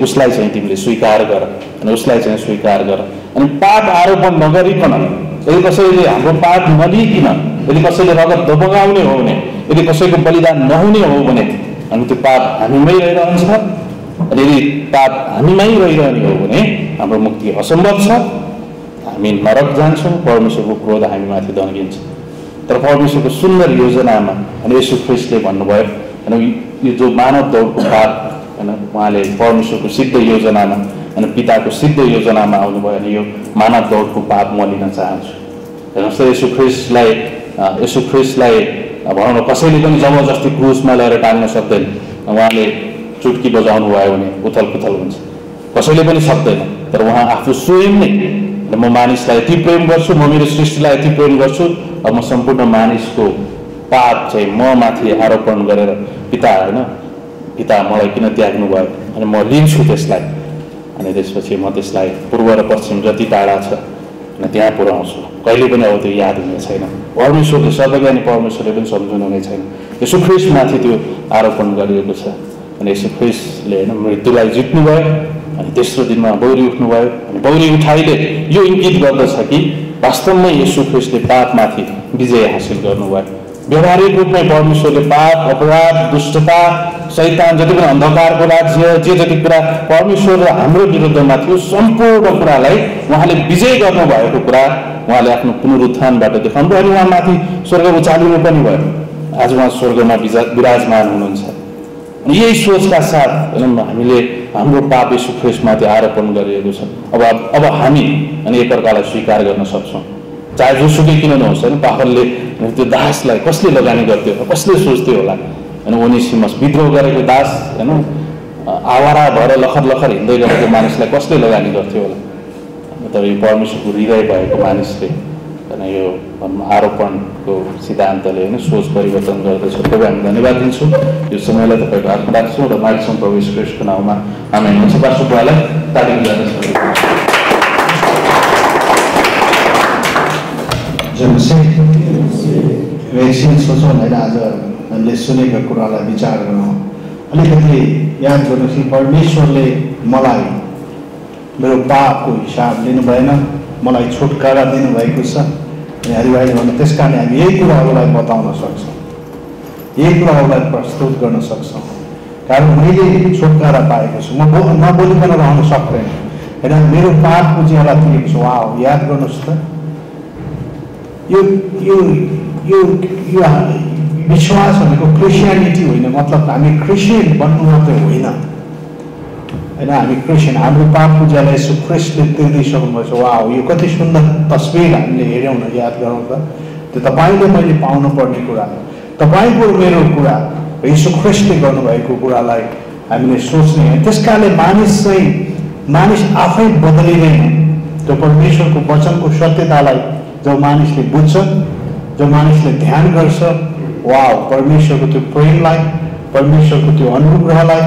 उसलाई चाहिँ तिमीले स्वीकार गर अनि उसलाई चाहिँ स्वीकार गर। अनि पाप आरोपण नगरिकन, यदि कसैले हाम्रो पाप नलिकन, यदि कसैले रगत दबगाउने हो भने, यदि कसैको बलिदान नहुने हो भने अनि त्यो पाप हामीमै रहिरहन्छ। अनि यदि पाप हामीमै रहिरहने हो भने हाम्रो मुक्ति असम्भव छ, हामी नरक जान्छौँ, परमेश्वरको क्रोध हामीमाथि दन्किन्छ। तर परमेश्वरको सुन्दर योजनामा अनि येशू ख्रीष्टले भन्नुभयो अनि यो जो मानव दौडको पाप होइन उहाँले परमेश्वरको सिद्ध योजनामा अनि पिताको सिद्ध योजनामा आउनुभयो अनि यो मानव दौडको पाप म लिन चाहन्छु। हेर्नुहोस् त येशू ख्रीष्टलाई भनौँ न कसैले पनि जबरजस्ती क्रुसमा लगेर टाल्न सक्दैन। उहाँले चुटकी बजाउनु भयो भने उथल पुथल हुन्छ, कसैले पनि सक्दैन। तर उहाँ आफू स्वयं नै म मानिसलाई यति प्रेम गर्छु, म मेरो सृष्टिलाई यति प्रेम गर्छु, अब म सम्पूर्ण मानिसको पाप चाहिँ म माथि आरोपण गरेर पिता मलाई किन त्याग्नु भयो अनि म लिन्छु त्यसलाई। अनि त्यसपछि म त्यसलाई पूर्व र पश्चिम जति टाढा छ अनि त्यहाँ पुर्याउँछु, कहिले पनि अब त्यो याद हुने छैन। परमेश्वरले सर्वज्ञानी परमेश्वरले पनि सम्झनु हुने छैन। येशू ख्रीष्टमाथि त्यो आरोपण गरिएको छ अनि येशू ख्रीष्टले होइन मृत्युलाई जित्नुभयो अनि तेस्रो दिनमा बौरी उठ्नुभयो। अनि बौरी उठाइले यो इङ्गित गर्दछ कि वास्तवमै येशू ख्रीष्टले पापमाथि विजय हासिल गर्नुभयो। व्यवहारिक रूपमै परमेश्वरले पाप, अपराध, दुष्टता, शैतान जति पनि अन्धकारको राज्य जे जति कुरा परमेश्वर र हाम्रो विरुद्धमा थियो सम्पूर्ण कुरालाई उहाँले विजय गर्नुभएको कुरा उहाँले आफ्नो पुनरुत्थानबाट देखाउनु भयो। अनि उहाँ माथि स्वर्ग उचालिनु पनि भयो। आज उहाँ स्वर्गमा विराजमान हुनुहुन्छ। अनि यही सोचका साथ हामीले हाम्रो पाप येशू ख्रीष्टमाथि आरोपण गरिएको छ। अब हामी अनि एकअर्कालाई स्वीकार गर्न सक्छौँ, चाहे जोसुकै किन नहोस्। होइन पावलले त्यो दासलाई कसले लगानी गर्थ्यो, कसले सोच्थ्यो होला। अनि ओनेसिमस विद्रोह गरेको दास होइन आवारा भएर लखर लखर हिँड्दै गरेको मानिसलाई कसले लगानी गर्थ्यो होला। तर यो परमेश्वरको हृदय भएको मानिसले होइन यो आरोपणको सिद्धान्तले होइन सोच परिवर्तन गर्दछ। तपाईँ हामी धन्यवाद दिन्छौँ। यो समयलाई तपाईँको हातमा राख्छौँ र माग्छौँ प्रभु येशू ख्रीष्टको नाउँमा आमेन। हुन्छ पास्टरलाई तालिम गर्नुहोस्। एकछिन सोचौँ होइन, आज हामीले सुनेको कुरालाई विचार गरौँ। अलिकति याद गर्नुहोस् कि परमेश्वरले मलाई मेरो पापको हिसाब लिनु भएन, मलाई छुटकारा दिनुभएको छ। अनि हरिभाइले भन्नु त्यस कारण हामी यही कुराहरूलाई बताउन सक्छौँ, यही कुराहरूलाई प्रस्तुत गर्न सक्छौँ। कारण मैले छुटकारा पाएको छु, म नबोलिकन रहन सक्दैन। होइन मेरो पापको ज्याला तिरेको छु। वाह, याद गर्नुहोस् त यो विश्वास भनेको क्रिस्चियनिटी होइन, मतलब हामी क्रिस्चियन बन्नु मात्रै होइन। होइन हामी क्रिस्चियन, हाम्रो पापको ज्याला येशू ख्रीष्टले तिर्दिसक्नुभएको छ। वाह, यो कति सुन्दर तस्बिर हामीले हेऱ्यौँ न, याद गरौँ त। त्यो तपाईँले मैले पाउनु पर्ने कुरा, तपाईँको मेरो कुरा, येशू ख्रीष्टले गर्नुभएको कुरालाई हामीले सोच्ने। त्यस कारणले मानिस आफै बदलिँदैन। त्यो परमेश्वरको वचनको सत्यतालाई जब मानिसले बुझ्छ, जब मानिसले ध्यान गर्छ, वाह, परमेश्वरको त्यो प्रेमलाई, परमेश्वरको त्यो अनुग्रहलाई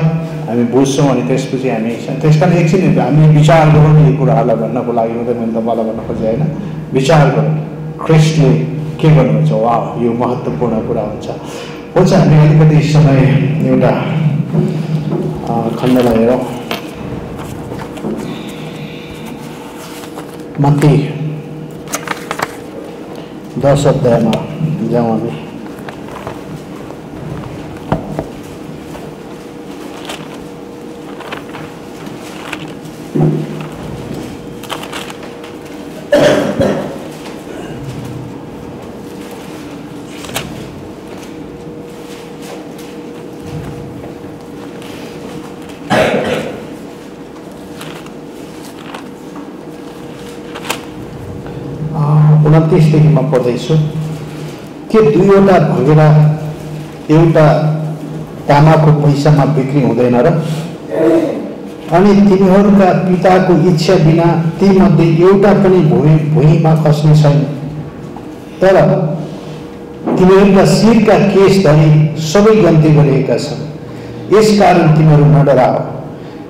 हामी बुझ्छौँ अनि त्यसपछि हामी त्यस कारण एकछिन हामी विचार गरौँ यी कुराहरूलाई भन्नको लागि मात्रै मैले तपाईँलाई भन्न खोजेँ होइन। विचार गरौँ ख्रिस्टले के गर्नुहुन्छ। वा यो महत्त्वपूर्ण कुरा हुन्छ। हामी अलिकति समय एउटा खण्डलाई हेरौँ। मत्ती 10 अध्यायमा जाउँ हामी। देखि म पढ्दैछु। के दुईवटा भँगेरा एउटा तामाको पैसामा बिक्री हुँदैन र? अनि तिमीहरूका पिताको इच्छा बिना तीमध्ये एउटा पनि भुइँमा खस्ने छैन। तर तिमीहरूका शिरका केश धरि सबै गन्ती गरिएका छन्। यसकारण तिमीहरू नडराओ,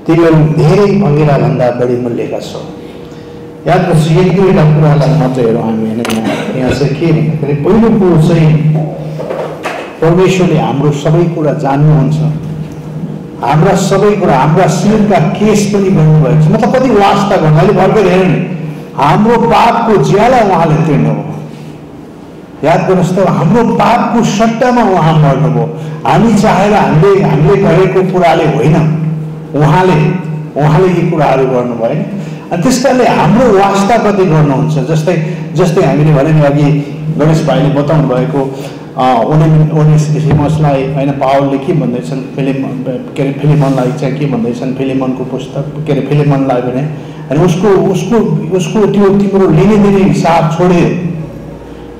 तिमीहरू धेरै भँगेरा भन्दा बढी मूल्यका छौ। याद गर्छु एक दुईवटा कुरालाई मात्रै हेरौँ हामी होइन। यहाँ चाहिँ के भन्दाखेरि पहिलो कुरो चाहिँ परमेश्वरले हाम्रो सबै कुरा जान्नुहुन्छ। हाम्रा सबै कुरा हाम्रा शिरका केस पनि गर्नुभएको छ। मतलब कति वास्ता गर्नु अहिले भर्खर हेर्नु नि हाम्रो पापको ज्याला उहाँले तिर्नुभयो। याद गर्नुहोस् त हाम्रो पापको सट्टामा उहाँ मर्नुभयो। हामी चाहेर हामीले गरेको कुराले होइन, उहाँले यी कुराहरू गर्नुभयो होइन। अनि त्यस कारणले हाम्रो वास्ता कति गर्नुहुन्छ। जस्तै हामीले भने नि अघि गणेश भाइले बताउनु भएको ओनेसिमसलाई होइन पावलले के भन्दैछन् फिलिमनलाई चाहिँ के भन्दैछन् फिलिमनको पुस्तक फिलिमनलाई भने अनि उसको त्यो तिम्रो लिने दिने हिसाब छोड्यो,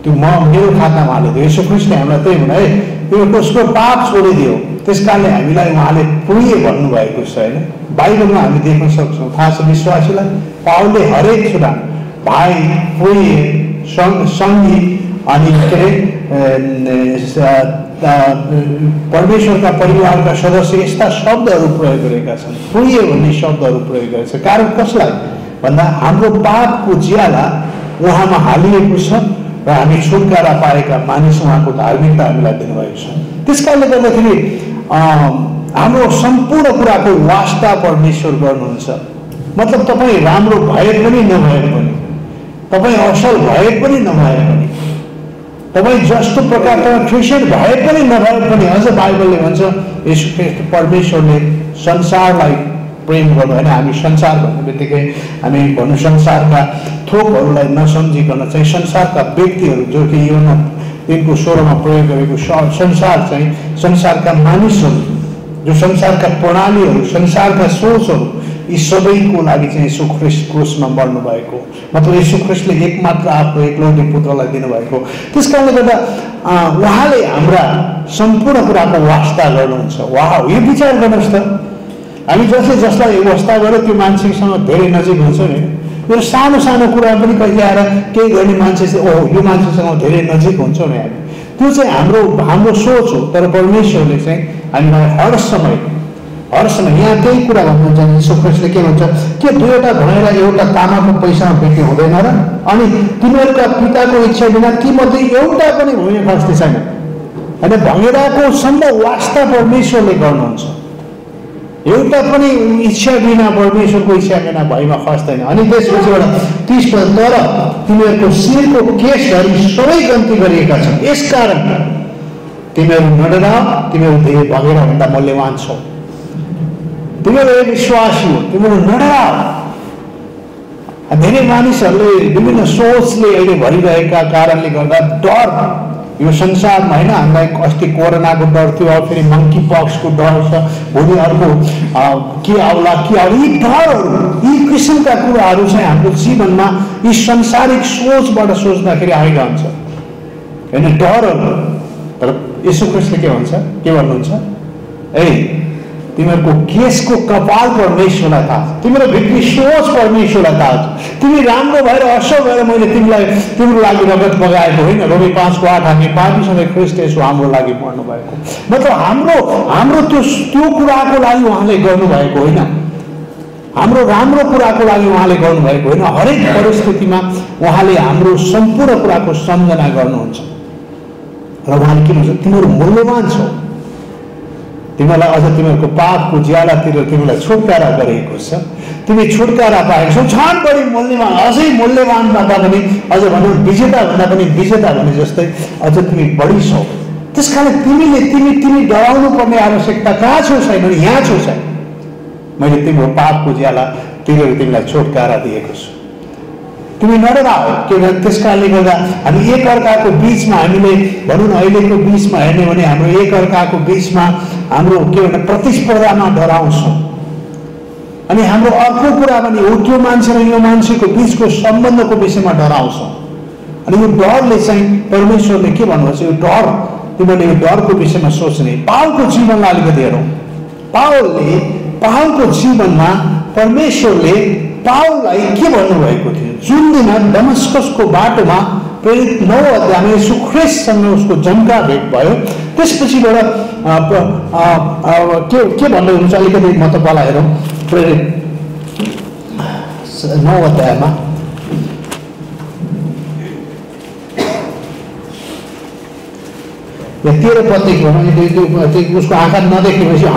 त्यो मेरो खातामा हालिदियो। यसो ख्रिस्टले हामीलाई त्यही भने है त्यो उसको पाप छोडिदियो। त्यस कारणले हामीलाई उहाँले पुगे भन्नुभएको छ होइन। बाइबलमा हामी देख्न सक्छौँ। थाहा छ विश्वासीलाई पावलले हरेक कुरा भाइ पुगे सङ्गी अनि के अरे परमेश्वरका परिवारका सदस्य यस्ता शब्दहरू प्रयोग गरेका छन्। पुगे भन्ने शब्दहरू प्रयोग गरेका छन्। कारण कसलाई भन्दा हाम्रो पापको ज्याला उहाँमा हालिएको छ र हामी छुटकारा पाएका मानिस उहाँको धार्मिकता हामीलाई दिनुभएको छ। त्यस कारणले गर्दाखेरि हाम्रो सम्पूर्ण कुराको वास्ता परमेश्वर गर्नुहुन्छ। मतलब तपाईँ राम्रो भए पनि नभए पनि, तपाईँ असल भए पनि नभए पनि, तपाईँ जस्तो प्रकार तपाईँ क्रिस्चियन भए पनि नभए पनि, अझ बाइबलले भन्छ यसो ख्रिस्ट परमेश्वरले संसारलाई प्रेम गर्नु होइन। हामी संसार भन्ने बित्तिकै हामी भन्नु संसारका थोकहरूलाई नसम्झिकन चाहिँ संसारका व्यक्तिहरू जो कि यो दिनको स्वरमा प्रयोग गरेको संसार चाहिँ संसारका मानिसहरू जो संसारका प्रणालीहरू संसारका सोचहरू यी सबैको लागि चाहिँ यीशु ख्रिस्ट क्रुसमा मर्नु भएको। मतलब यीशु ख्रिस्टले एकमात्र आफ्नो एकलौटे पुत्रलाई दिनुभएको। त्यस कारणले गर्दा उहाँले हाम्रा सम्पूर्ण कुराको वास्ता गर्नुहुन्छ। वाह यो विचार गर्नुहोस् त हामी जसलाई वास्ता गर्यो त्यो मान्छेसँग धेरै नजिक हुन्छ नि। यो सानो सानो कुरा पनि कहिले आएर केही गर्ने मान्छे चाहिँ ओहो यो मान्छेसँग धेरै नजिक हुन्छ नि हामी। त्यो चाहिँ हाम्रो सोच हो। तर परमेश्वरले चाहिँ हामीलाई हर समय यहाँ त्यही कुरा भन्नुहुन्छ। यीशु ख्रिस्टले के भन्छ के दुईवटा भएर एउटा तामाको पैसामा बिक्री हुँदैन र? अनि तिमीहरूका पिताको इच्छा बिना तीमध्ये एउटा पनि भुइँमा खस्ने छैन। होइन भँगेराको सम्भव वास्ता परमेश्वरले गर्नुहुन्छ। एउटा पनि इच्छा बिना परमेश्वरको इच्छा बिना भुइँमा खस्दैन। अनि त्यसपछिबाट 30 पद तर तिमीहरूको शिरको केशहरू सबै गन्ती गरिएका छन्। यसकारण तिमीहरू नडराओ, तिमीहरू धेरै भँगेराभन्दा मूल्यवान छौ। तिमीहरू विश्वासी हो, तिमीहरू नडराओ। धेरै मानिसहरूले विभिन्न सोचले अहिले भरिरहेका कारणले गर्दा डर यो संसारमा होइन। हामीलाई अस्ति कोरोनाको डर थियो, फेरि मङ्की पक्सको डर छ, भोलि अर्को के आउला यी डरहरू यी किसिमका कुराहरू चाहिँ हाम्रो जीवनमा यी संसारिक सोचबाट सोच्दाखेरि आइरहन्छ होइन डरहरू। तर यीशु ख्रिस्टले के भन्छ के भन्नुहुन्छ ए तिमीहरूको केसको कपाल परमेश्वरलाई थाहा छ, तिम्रो भित्री सोच परमेश्वरलाई थाहा छ। तिमी राम्रो भएर असल भएर मैले तिमीलाई तिम्रो लागि रगत बगाएको होइन। रोमी 5:8 हामी पापीसँग ख्रीष्ट येशू हाम्रो लागि मर्नु भएको, मतलब हाम्रो त्यो कुराको लागि उहाँले गर्नुभएको होइन, हाम्रो राम्रो कुराको लागि उहाँले गर्नुभएको होइन। हरेक परिस्थितिमा उहाँले हाम्रो सम्पूर्ण कुराको सम्झना गर्नुहुन्छ र उहाँले के भन्छ, तिमीहरू मूल्यवान छौ, तिमीलाई अझ तिमीहरूको पापको ज्यालातिर तिमीलाई छुटकारा गरिएको छ, तिमी छुटकारा पाएको छौ, झन् बढी मूल्यवान, अझै मूल्यवान भन्दा पनि अझ भनौँ विजेता भन्दा पनि विजेता भने जस्तै अझ तिमी बढी छौ। त्यस कारण तिमी डराउनु पर्ने आवश्यकता कहाँ छौ छैन, यहाँ छौ छैन। मैले तिम्रो पापको ज्यालातिर तिमीलाई छुटकारा दिएको छु, तिमी नडराओ। के भन्छ, त्यस कारणले गर्दा हामी एक अर्काको बिचमा हामीले भनौँ न अहिलेको बिचमा हेर्ने भने हाम्रो एक अर्काको बिचमा हाम्रो के भन्छ प्रतिस्पर्धामा डराउँछौँ। अनि हाम्रो अर्को कुरा पनि हो, त्यो मान्छे र यो मान्छेको बिचको सम्बन्धको विषयमा डराउँछौँ। अनि यो डरले चाहिँ परमेश्वरले के भन्नुहुन्छ, यो डर तिमीले यो डरको विषयमा सोच्ने। पावलको जीवनलाई अलिकति हेरौँ। पावलको जीवनमा परमेश्वरले पावललाई के भन्नुभएको थियो, जुन दिन दमस्कसको बाटोमा प्रेरित 9 अध्यायमा यीशु ख्रीष्टसँग उसको जम्का भेट भयो, त्यसपछिबाट के भन्दै हुन्छ अलिकति म तपाईँलाई हेरौँ। प्रेरित 9 अध्यायमा या 13 पददेखि उसको आँखा नदेखेपछि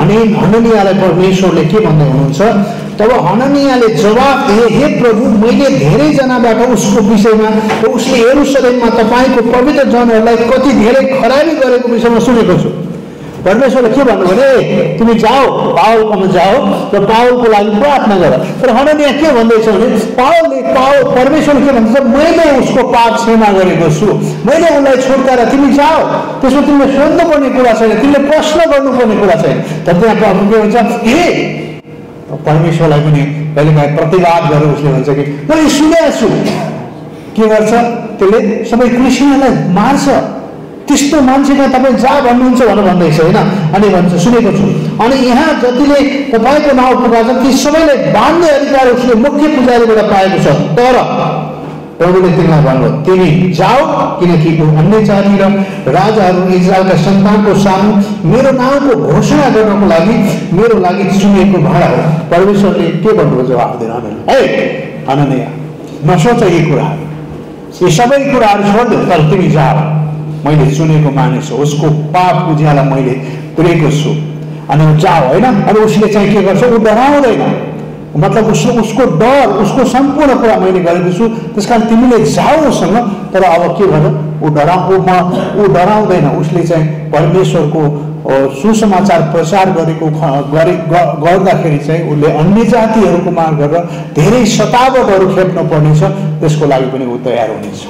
हननियालाई परमेश्वरले के भन्दै हुनुहुन्छ, तब हननियाले जवाब दिए, हे प्रभु, मैले धेरैजनाबाट उसको विषयमा र उसले यरुशलेममा तपाईँको पवित्र जनहरूलाई कति धेरै खराबी गरेको विषयमा सुनेको छु। परमेश्वरले के भन्नु भने, तिमी जाओ पावलकोमा जाओ र पावलको लागि प्रार्थना गर। तर हननिया के भन्दैछ भने, परमेश्वरले के भन्छ, मैले उसको पाप क्षमा गरेको छु, मैले उसलाई छुटकारा, तिमी जाओ। त्यसमा तिमीले सोध्नुपर्ने कुरा छैन, तिमीले प्रश्न गर्नुपर्ने कुरा छैन। तर त्यहाँ के भन्छ, हे परमेश्वरलाई पनि कहिलेकाहीँ प्रतिवाद गरेर उसले भन्छ कि मैले सुनेको छु। के गर्छ, त्यसले सबै क्रिस्चियनलाई मार्छ, त्यस्तो मान्छेमा तपाईँ जा भन्नुहुन्छ भनेर भन्दैछ होइन। अनि भन्छ सुनेको छु, अनि यहाँ जतिले तपाईँको नाउँ पुकार्छ ती सबैलाई बाँध्ने अधिकार उसले मुख्य पुजारीबाट पाएको छ। तर प्रभुले तिमीलाई भन्नु, तिमी जाऊ, किनकि अन्य जाति र राजाहरू इजरायलका सन्तानको सामु मेरो नाउँको घोषणा गर्नको लागि मेरो लागि चुनिएको भाडा हो। परमेश्वरले के भन्नुभयो जवाब दिनु, है हननिया नसोच यी कुराहरू, यी सबै कुराहरू छोड्दै, तर तिमी जाऊ, मैले चुनेको मानिस हो, उसको पापको ज्याला मैले पुरेको छु, अनि जाऊ होइन। अनि उसले चाहिँ के गर्छ, ऊ डराउँदैन, मतलब उसको डर, उसको सम्पूर्ण कुरा मैले गरेको छु, त्यस कारण तिमीले जाऊ उसँग। तर अब के भन्छ, ऊ डराउँदैन। उसले चाहिँ परमेश्वरको सुसमाचार प्रचार गर्दाखेरि चाहिँ उसले अन्य जातिहरूको माग गरेर धेरै सतावटहरू खेप्न पर्नेछ, त्यसको लागि पनि ऊ तयार हुनेछ।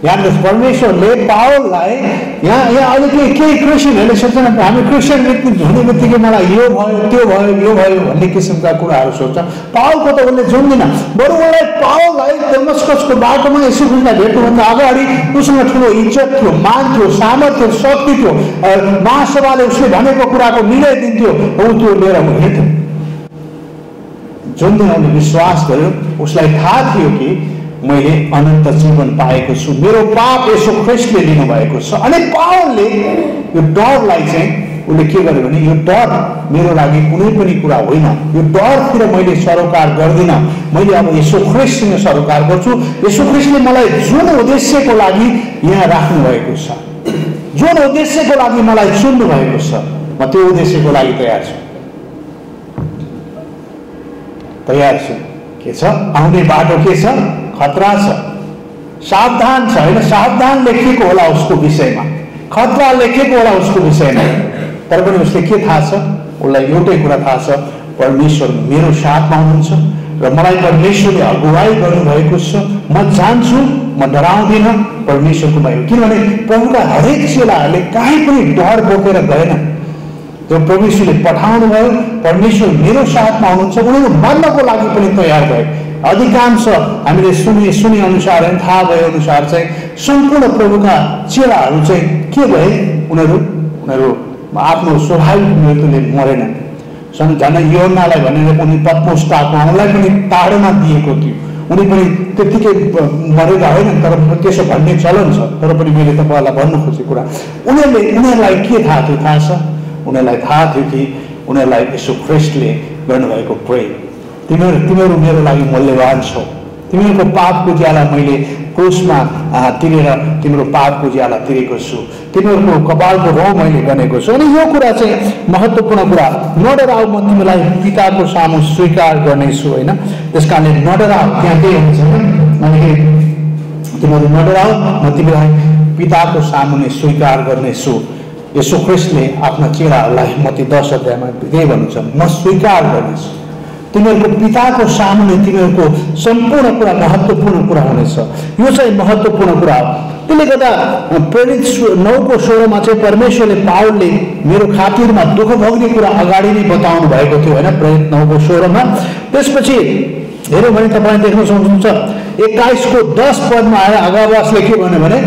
यहाँ परमेश्वरले पावललाई यहाँ अलिकति केही क्रिस्चियनहरूले सोच्छन्, हामी क्रिस्चियन हुने बित्तिकै मलाई यो भयो त्यो भयो यो भयो भन्ने किसिमका कुराहरू सोध्छ। पावलको त उसले जुन्दिन, बरु उसलाई पावललाई दमस्कसको बाटोमा यसो ख्रीष्टलाई भेट्नुभन्दा अगाडि उसँग ठुलो इज्जत थियो, मान थियो, सामर्थ्य, शक्ति थियो, महासभाले उसले भनेको कुराको निर्णय दिन्थ्यो, ऊ त्यो लिएर हिँड्थ्यो। जुन दिन उसले विश्वास गर्यो, उसलाई थाहा थियो कि मैले अनन्त जीवन पाएको छु, मेरो पाप यसो ख्रीष्टले लिनुभएको छ। अनि पावलले यो डरलाई चाहिँ उसले के गर्यो भने, यो डर मेरो लागि कुनै पनि कुरा होइन, यो डरतिर मैले सरोकार गर्दिनँ, मैले अब यसो ख्रीष्टसँग सरोकार गर्छु। यसो ख्रीष्टले मलाई जुन उद्देश्यको लागि यहाँ राख्नु भएको छ, जुन उद्देश्यको लागि मलाई चुन्नु भएको छ, म त्यो उद्देश्यको लागि तयार छु। के छ, आउने बाटो के छ, खतरा छ, सावधान छ होइन। सावधान लेखिएको होला उसको विषयमा, खतरा लेखिएको होला उसको विषयमा, तर पनि उसले के थाहा छ, उसलाई एउटै कुरा थाहा छ, परमेश्वर मेरो साथमा हुनुहुन्छ र मलाई परमेश्वरले अगुवाई गर्नुभएको छ, म जान्छु, म डराउँदिनँ, परमेश्वरकोमा हो। किनभने प्रभुका हरेक चेलाहरूले कहीँ पनि डर बोकेर गएन। जो परमेश्वरले पठाउनु भयो, परमेश्वर मेरो साथमा हुनुहुन्छ, उनीहरू मान्नको लागि पनि तयार भए। अधिकांश हामीले सुने अनुसार थाहा भए अनुसार चाहिँ सम्पूर्ण प्रभुका चेलाहरू चाहिँ के भए, उनीहरू आफ्नो स्वाभाविक मृत्युले मरेनन्। झन् योनालाई भनेर उनी पत्मोस टापुमा उनलाई पनि टाढोमा दिएको थियो, उनी पनि त्यत्तिकै मरेका होइन, तर त्यसो भन्ने चलन छ। तर पनि मैले तपाईँहरूलाई भन्नु खोजेको कुरा, उनीहरूलाई के थाहा थियो थाहा छ? उनीहरूलाई थाहा थियो कि उनीहरूलाई यीशु ख्रीष्टले गर्नुभएको प्रेम, तिमीहरू मेरो लागि मूल्यवान छौ, तिमीहरूको पापको ज्याला मैले क्रुसमा तिरेर तिम्रो पापको ज्याला तिरेको छु, तिमीहरूको कपालको रौँ मैले गनेको छु। अनि यो कुरा चाहिँ महत्त्वपूर्ण कुरा, नडराऊ म तिमीलाई पिताको सामु स्वीकार गर्नेछु होइन। त्यस कारणले नडराऊ, त्यहाँ केही हुन्छ अनि तिमीहरू नडराऊ म तिमीलाई पिताको सामुने स्वीकार गर्नेछु। यसो ख्रीष्टले आफ्ना चेलाहरूलाई मत्ती 10 अध्यायमा त्यही भन्नुहुन्छ, म स्वीकार गर्नेछु। तिमीहरूको पिताको सामुने तिमीहरूको सम्पूर्ण कुरा महत्त्वपूर्ण कुरा हुनेछ। यो चाहिँ महत्त्वपूर्ण कुरा हो। त्यसले गर्दा प्रेरित 9:16 चाहिँ परमेश्वरले पावलले मेरो खातिरमा दुःख भोग्ने कुरा अगाडि नै बताउनु भएको थियो होइन, प्रेरित 9:16। त्यसपछि हेऱ्यो भने तपाईँ देख्न सक्नुहुन्छ 21:10 पदमा आएर अगावासले के भन्यो भने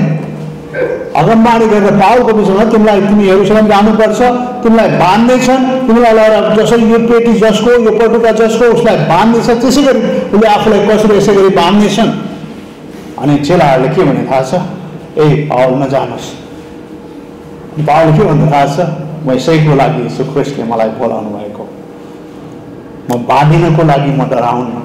अगमबाणी गरेर पावलको विषयमा तिमी यरुशलेम जानुपर्छ, तिमीलाई बाँध्नेछन्, तिमीलाई लगेर जसरी यो पेटी जसको यो पटुका जसको उसलाई बाँध्नेछ त्यसै गरी उसले आफूलाई कसरी यसै गरी बाँध्नेछन्। अनि चेलाहरूले के भने थाहा छ? ए पावल नजानुहोस्। पावल के भन्दा थाहा छ? म यसैको लागि यीशु ख्रीष्टले मलाई बोलाउनु भएको, म बाँधिनको लागि म डराउन्न,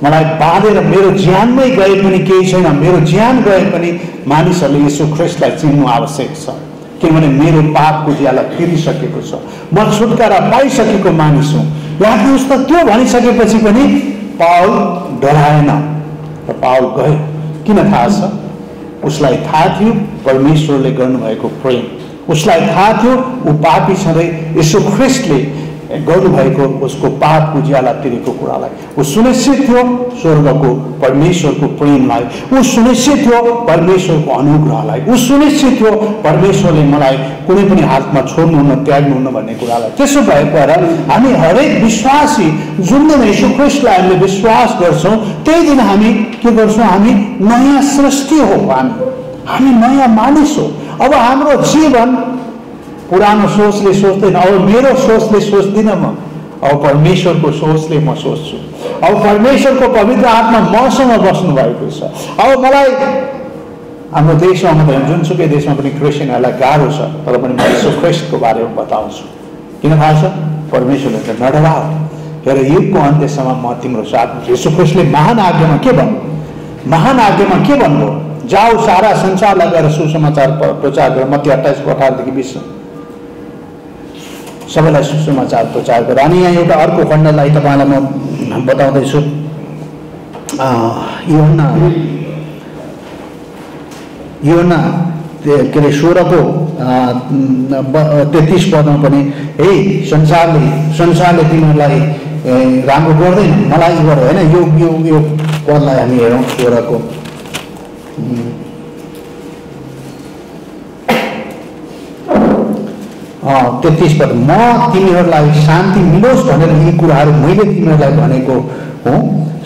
मलाई बाँधेर मेरो ज्यानमै गए पनि केही छैन, मेरो ज्यान गए पनि मानिसहरूले यीशु ख्रीष्टलाई चिन्नु आवश्यक छ, किनभने मेरो पापको ज्याला तिरिसकेको छ, म छुटकारा पाइसकेको मानिस हुँ। राख्नुहोस् त, त्यो भनिसकेपछि पनि पावल डराएन र पावल गयो। किन थाहा छ? उसलाई थाहा थियो परमेश्वरले गर्नुभएको प्रेम, उसलाई थाहा थियो ऊ पापी छँदै यीशु ख्रीष्टले गर्नुभएको उसको पापको ज्याला तिरेको कुरालाई, ऊ सुनिश्चित थियो स्वर्गको परमेश्वरको प्रेमलाई, ऊ सुनिश्चित थियो परमेश्वरको अनुग्रहलाई, ऊ सुनिश्चित थियो परमेश्वरले मलाई कुनै पनि हातमा छोड्नुहुन्न त्याग्नुहुन्न भन्ने कुरालाई। त्यसो भएर हामी हरेक विश्वासी जुन दिन यीशु ख्रीष्टलाई हामीले विश्वास गर्छौँ त्यही दिन हामी के गर्छौँ? हामी नयाँ सृष्टि हो, हामी नयाँ मानिस हो। अब हाम्रो जीवन पुरानो सोचले सोच्दैन, अब मेरो सोचले सोच्दिनँ म, अब परमेश्वरको सोचले म सोच्छु। अब परमेश्वरको पवित्र आत्मा मसँग बस्नु भएको छ। अब मलाई हाम्रो देशमा मात्रै जुनसुकै देशमा पनि क्रिस्चियनहरूलाई गाह्रो छ, तर पनि म यीशु ख्रीष्टको बारेमा बताउँछु। किन थाहा छ? परमेश्वरले त नडराऊ, हेर युगको अन्त्यसम्म म तिम्रो साथ। यीशु ख्रीष्टले महान आज्ञामा के भन्नु? महान आज्ञामा के भन्नुभयो? जाऊ सारा संसारलाई गएर सुसमाचार प्रचार गर। मत्ती 28:18 20 सबैलाई सुसमाचार प्रचार गर। अनि यहाँ एउटा अर्को खण्डलाई तपाईँलाई म बताउँदैछु। योना के अरे 16 33 पदमा पनि हे संसारले तिमीहरूलाई राम्रो गर्दैन, मलाई गर होइन। यो पदलाई हामी हेरौँ 16 33 पद, म तिमीहरूलाई शान्ति मिलोस् भनेर यी कुराहरू मैले तिमीहरूलाई भनेको हो।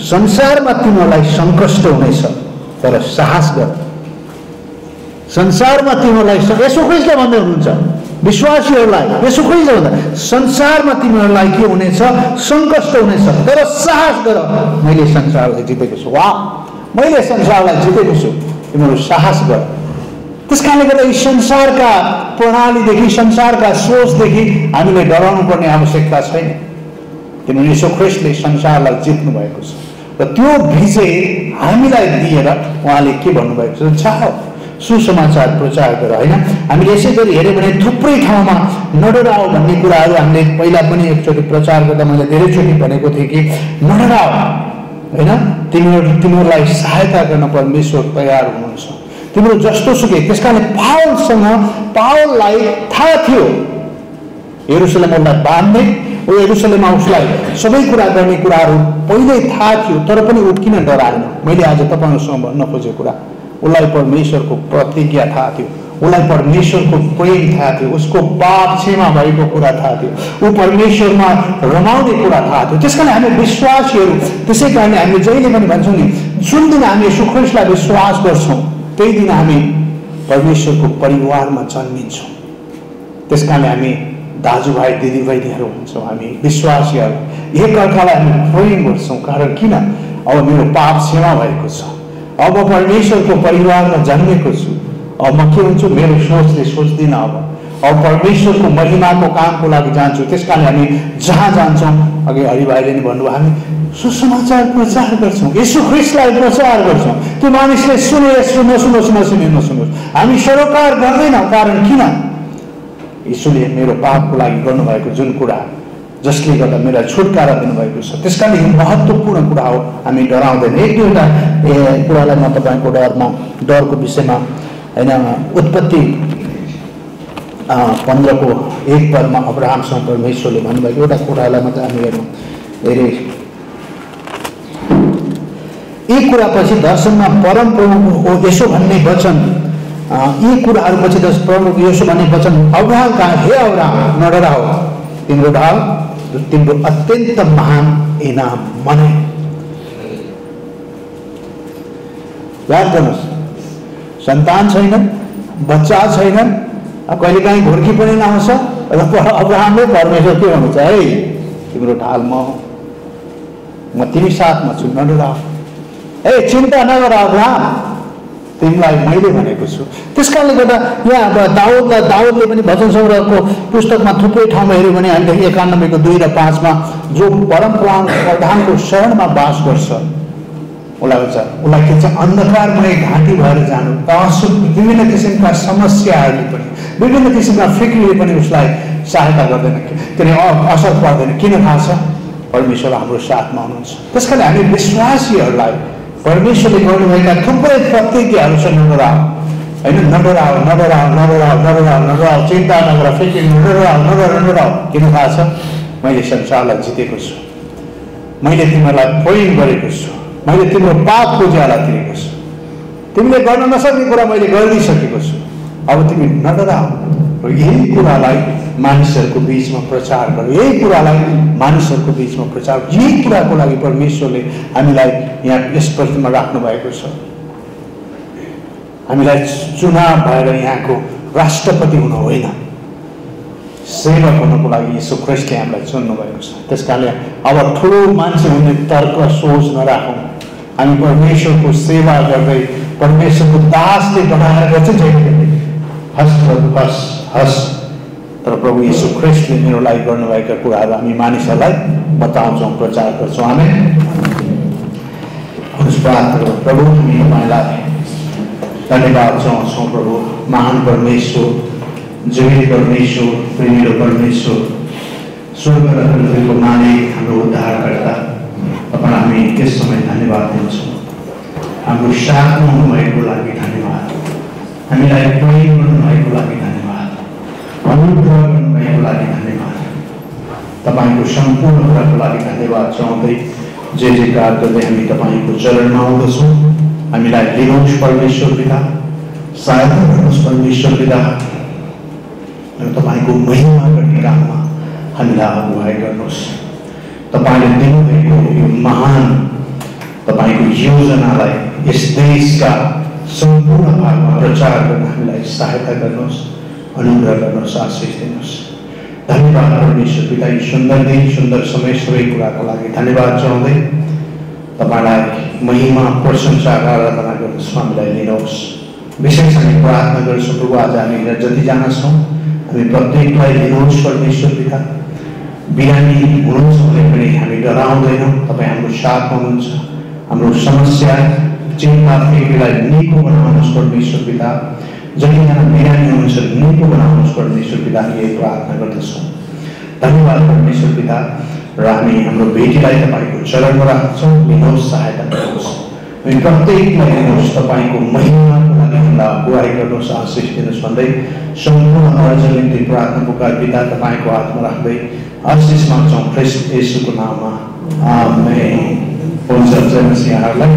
संसारमा तिमीहरूलाई सङ्कष्ट हुनेछ तर साहस गर। संसारमा तिमीहरूलाई यसो ख्रीष्टले भन्दै हुनुहुन्छ विश्वासीहरूलाई, यसो ख्रीष्टले भन्दा संसारमा तिमीहरूलाई के हुनेछ? सङ्कष्ट हुनेछ तर साहस गर, मैले संसारलाई जितेको छु। वाह, मैले संसारलाई जितेको छु, तिमीहरू साहस गर। त्यस कारणले गर्दा यी संसारका प्रणालीदेखि संसारका सोचदेखि हामीले डराउनु पर्ने आवश्यकता छैन, किनभने यीशु ख्रीष्टले संसारलाई जित्नु भएको छ र त्यो विजय हामीलाई दिएर उहाँले के भन्नुभएको छ? जाऊ सुसमाचार प्रचार गर होइन। हामीले यसै गरी हेऱ्यौँ भने थुप्रै ठाउँमा नडराऊ भन्ने कुराहरू हामीले पहिला पनि एकचोटि प्रचार गर्दा मैले धेरैचोटि भनेको थिएँ कि नडराऊ होइन, तिमीहरूलाई सहायता गर्न परमेश्वर तयार हुनुहुन्छ, तिम्रो जस्तो सुकै। त्यस कारणले पावललाई थाहा थियो यरुशलेमलाई बाँध्ने, यरुशलेममा उसलाई सबै कुरा गर्ने कुराहरू पहिल्यै थाहा थियो, तर पनि ऊ किन डराएन? मैले आज तपाईँहरूसँग भन्न खोजेको कुरा, उसलाई परमेश्वरको प्रतिज्ञा थाहा थियो, उसलाई परमेश्वरको प्रेम थाहा थियो, उसको पाप क्षमा भएको कुरा थाहा थियो, ऊ परमेश्वरमा रमाउने कुरा थाहा थियो। त्यस कारण हामी विश्वासीहरू, त्यसै कारणले हामीले जहिले पनि भन्छौँ नि, जुन दिन हामी यीशु ख्रीष्टलाई विश्वास गर्छौँ त्यही दिन हामी परमेश्वरको परिवारमा जन्मिन्छौँ। त्यसकारणले हामी दाजुभाइ दिदीबहिनीहरू हुन्छौँ, हामी विश्वासीहरू एकअर्कालाई हामी प्रेम गर्छौँ। कारण किन? अब मेरो पाप क्षमा भएको छ, अब परमेश्वरको परिवारमा जन्मेको छु, अब म के हुन्छु? मेरो सोचले सोच्दिनँ, अब परमेश्वरको महिमाको कामको लागि जान्छु। त्यसकारणले हामी जहाँ जान्छौँ, अघि हरिभाइले नि भन्नुभयो, हामी सुसमाचार प्रचार गर्छौँ, येशू ख्रिस्टलाई प्रचार गर्छौँ। त्यो मानिसले सुनोस् नसुनोस्, नसुनोस्, हामी सरोकार गर्दैनौँ। कारण किन? येशूले मेरो पापको लागि गर्नुभएको जुन कुरा, जसले गर्दा मेरो छुटकारा दिनुभएको छ, त्यसकारणले यो महत्त्वपूर्ण कुरा हो। हामी डराउँदैन। एक दुईवटा कुरालाई म तपाईँको डरको विषयमा होइन, उत्पत्ति 15:1 अब्राहमसँग परमेश्वरले भन्नुभएको एउटा कुरालाई मात्रै हामी हेरौँ। धेरै यी कुरापछि दर्शनमा परमप्रभुको यसो भन्ने वचन, यी कुराहरूपछि परमप्रभुको यसो भन्ने वचन अब्राहम कहाँ, हे अब्राहम नडराऊ, तिम्रो ढाल तिम्रो अत्यन्त महान इनाम मने। याद गर्नुहोस्, सन्तान छैन, बच्चा छैन, कहिलेकाहीँ घुर्की पनि नआउँछ र अब्राहमले परमेश्वर के भन्नुहुन्छ? है तिम्रो ढाल म तिमी साथमा छु, नडराऊ। ए चिन्ता नगर अब्राहम, तिमीलाई मैले भनेको छु। त्यसकारणले गर्दा यहाँ दाउदले पनि भजन सङ्ग्रहको पुस्तकमा थुप्रै ठाउँमा हेऱ्यो भने हामीले 91:2 र 5 जो परमप्रधानको शरणमा बास गर्छ, उसलाई के छ? अन्धकारमय घाँटी भएर जानु, विभिन्न किसिमका समस्याहरूले पनि, विभिन्न किसिमका फिक्रीले पनि उसलाई सहायता गर्दैन, किनभने असर पर्दैन। किन थाहा छ? परमेश्वर हाम्रो साथमा हुनुहुन्छ। त्यसकारणले हामी विश्वासीहरूलाई परमेश्वरले गर्नुभएका थुप्रै प्रतिज्ञाहरू छ। नडराऊ, होइन, नडराऊ, चिन्ता नगर, फिक्री नडराऊ। किन थाहा छ? मैले संसारलाई जितेको छु, मैले तिमीहरूलाई प्रेम गरेको छु, मैले तिम्रो पापको ज्याला तिरेको छु, तिमीले गर्न नसक्ने कुरा मैले गरिदिइसकेको छु, अब तिमी नडराऊ। र यही कुरालाई मानिसहरूको बिचमा प्रचार गर्नु, यही कुरालाई मानिसहरूको बिचमा प्रचार, यही कुराको लागि परमेश्वरले हामीलाई यहाँ यस पृथ्वीमा राख्नु भएको छ। हामीलाई चुनाव भएर यहाँको राष्ट्रपति हुनु होइन, सेवक हुनको लागि येशू ख्रिस्टले हामीलाई चुन्नु भएको छ। त्यसकारणले अब ठुलो मान्छे हुने तर्क सोच नराखौँ। हामी परमेश्वरको सेवा गर्दै परमेश्वरको दासले बनाएर चाहिँ हस्। तर प्रभु येशू ख्रिस्टले मेरो लागि गर्नुभएका कुराहरू हामी मानिसहरूलाई बताउँछौँ, प्रचार गर्छौँ। हामी प्रभु हामी तपाईँलाई धन्यवाद चाहन्छौँ। प्रभु महान परमेश्वर, जीवित परमेश्वर, प्रेमिलो परमेश्वर, स्वर्ग र पृथ्वीको मालिक, हाम्रो उद्धारकर्ता, तपाईँलाई हामी त्यस समय धन्यवाद दिन्छौँ। हाम्रो साथमा हुनुभएको लागि धन्यवाद, हामीलाई प्रेम गर्नुभएको लागि धन्यवाद, अनुग्रह गर्नुभएको लागि धन्यवाद, तपाईँको सम्पूर्ण कुराको लागि धन्यवाद चाहँदै जे कार गर्दै हामी तपाईँको चरणमा आउँदछौँ। हामीलाई लिनुहोस् परमेश्वर पिता, सहायता गर्नुहोस् परमेश्वर पिता, तपाईँको महिमा गर्ने काममा हामीलाई अगुवाई गर्नुहोस्। तपाईँले दिनुभएको यो महान तपाईँको योजनालाई यस देशका सम्पूर्ण भागमा प्रचार गर्न हामीलाई सहायता गर्नुहोस्, अनुग्रह गर्नुहोस्, आशिष दिनुहोस्। धन्यवाद परमेश्वर पिता, यो सुन्दर दिन, सुन्दर समय, सबै कुराको लागि धन्यवाद चाहँदै तपाईँलाई महिमा, प्रशंसा, आराधना गर्नुहोस्, हामीलाई लिनुहोस्। विशेष हामी प्रार्थना गर्छौँ प्रभु, आज हामी जतिजना छौँ हामी प्रत्येकलाई लिनुहोस् परमेश्वर पिता। बिरामी हुनुहुन्छ भने पनि हामी डराउँदैनौँ, तपाईँ हाम्रो साथमा हुनुहुन्छ। हाम्रो समस्या, चिन्ता, फिक्रीलाई निको बनाउनुहोस् परमेश्वर पिता। जतिजना बिरामी हुनुहुन्छ निको बनाउनुहोस् परमेश्वर पिता, यही प्रार्थना गर्दछौँ। धन्यवाद परमेश्वर पिता। र हामी हाम्रो भेटीलाई तपाईँको चरणमा राख्छौँ, लिनुहोस्, सहायता गर्नुहोस्। हामी प्रत्येकलाई लिनुहोस्, तपाईँको महिमाको लागि हामीलाई अगुवाई गर्नुहोस्, आशिष दिनुहोस् भन्दै सम्पूर्ण अर्ज निम्ति प्रार्थना पुकार पिता तपाईँको हातमा राख्दै आशिष माग्छौँ ख्रिस्ट येशूको नाममा, आमेन। हुन्छ, जय मसीह यहाँहरूलाई।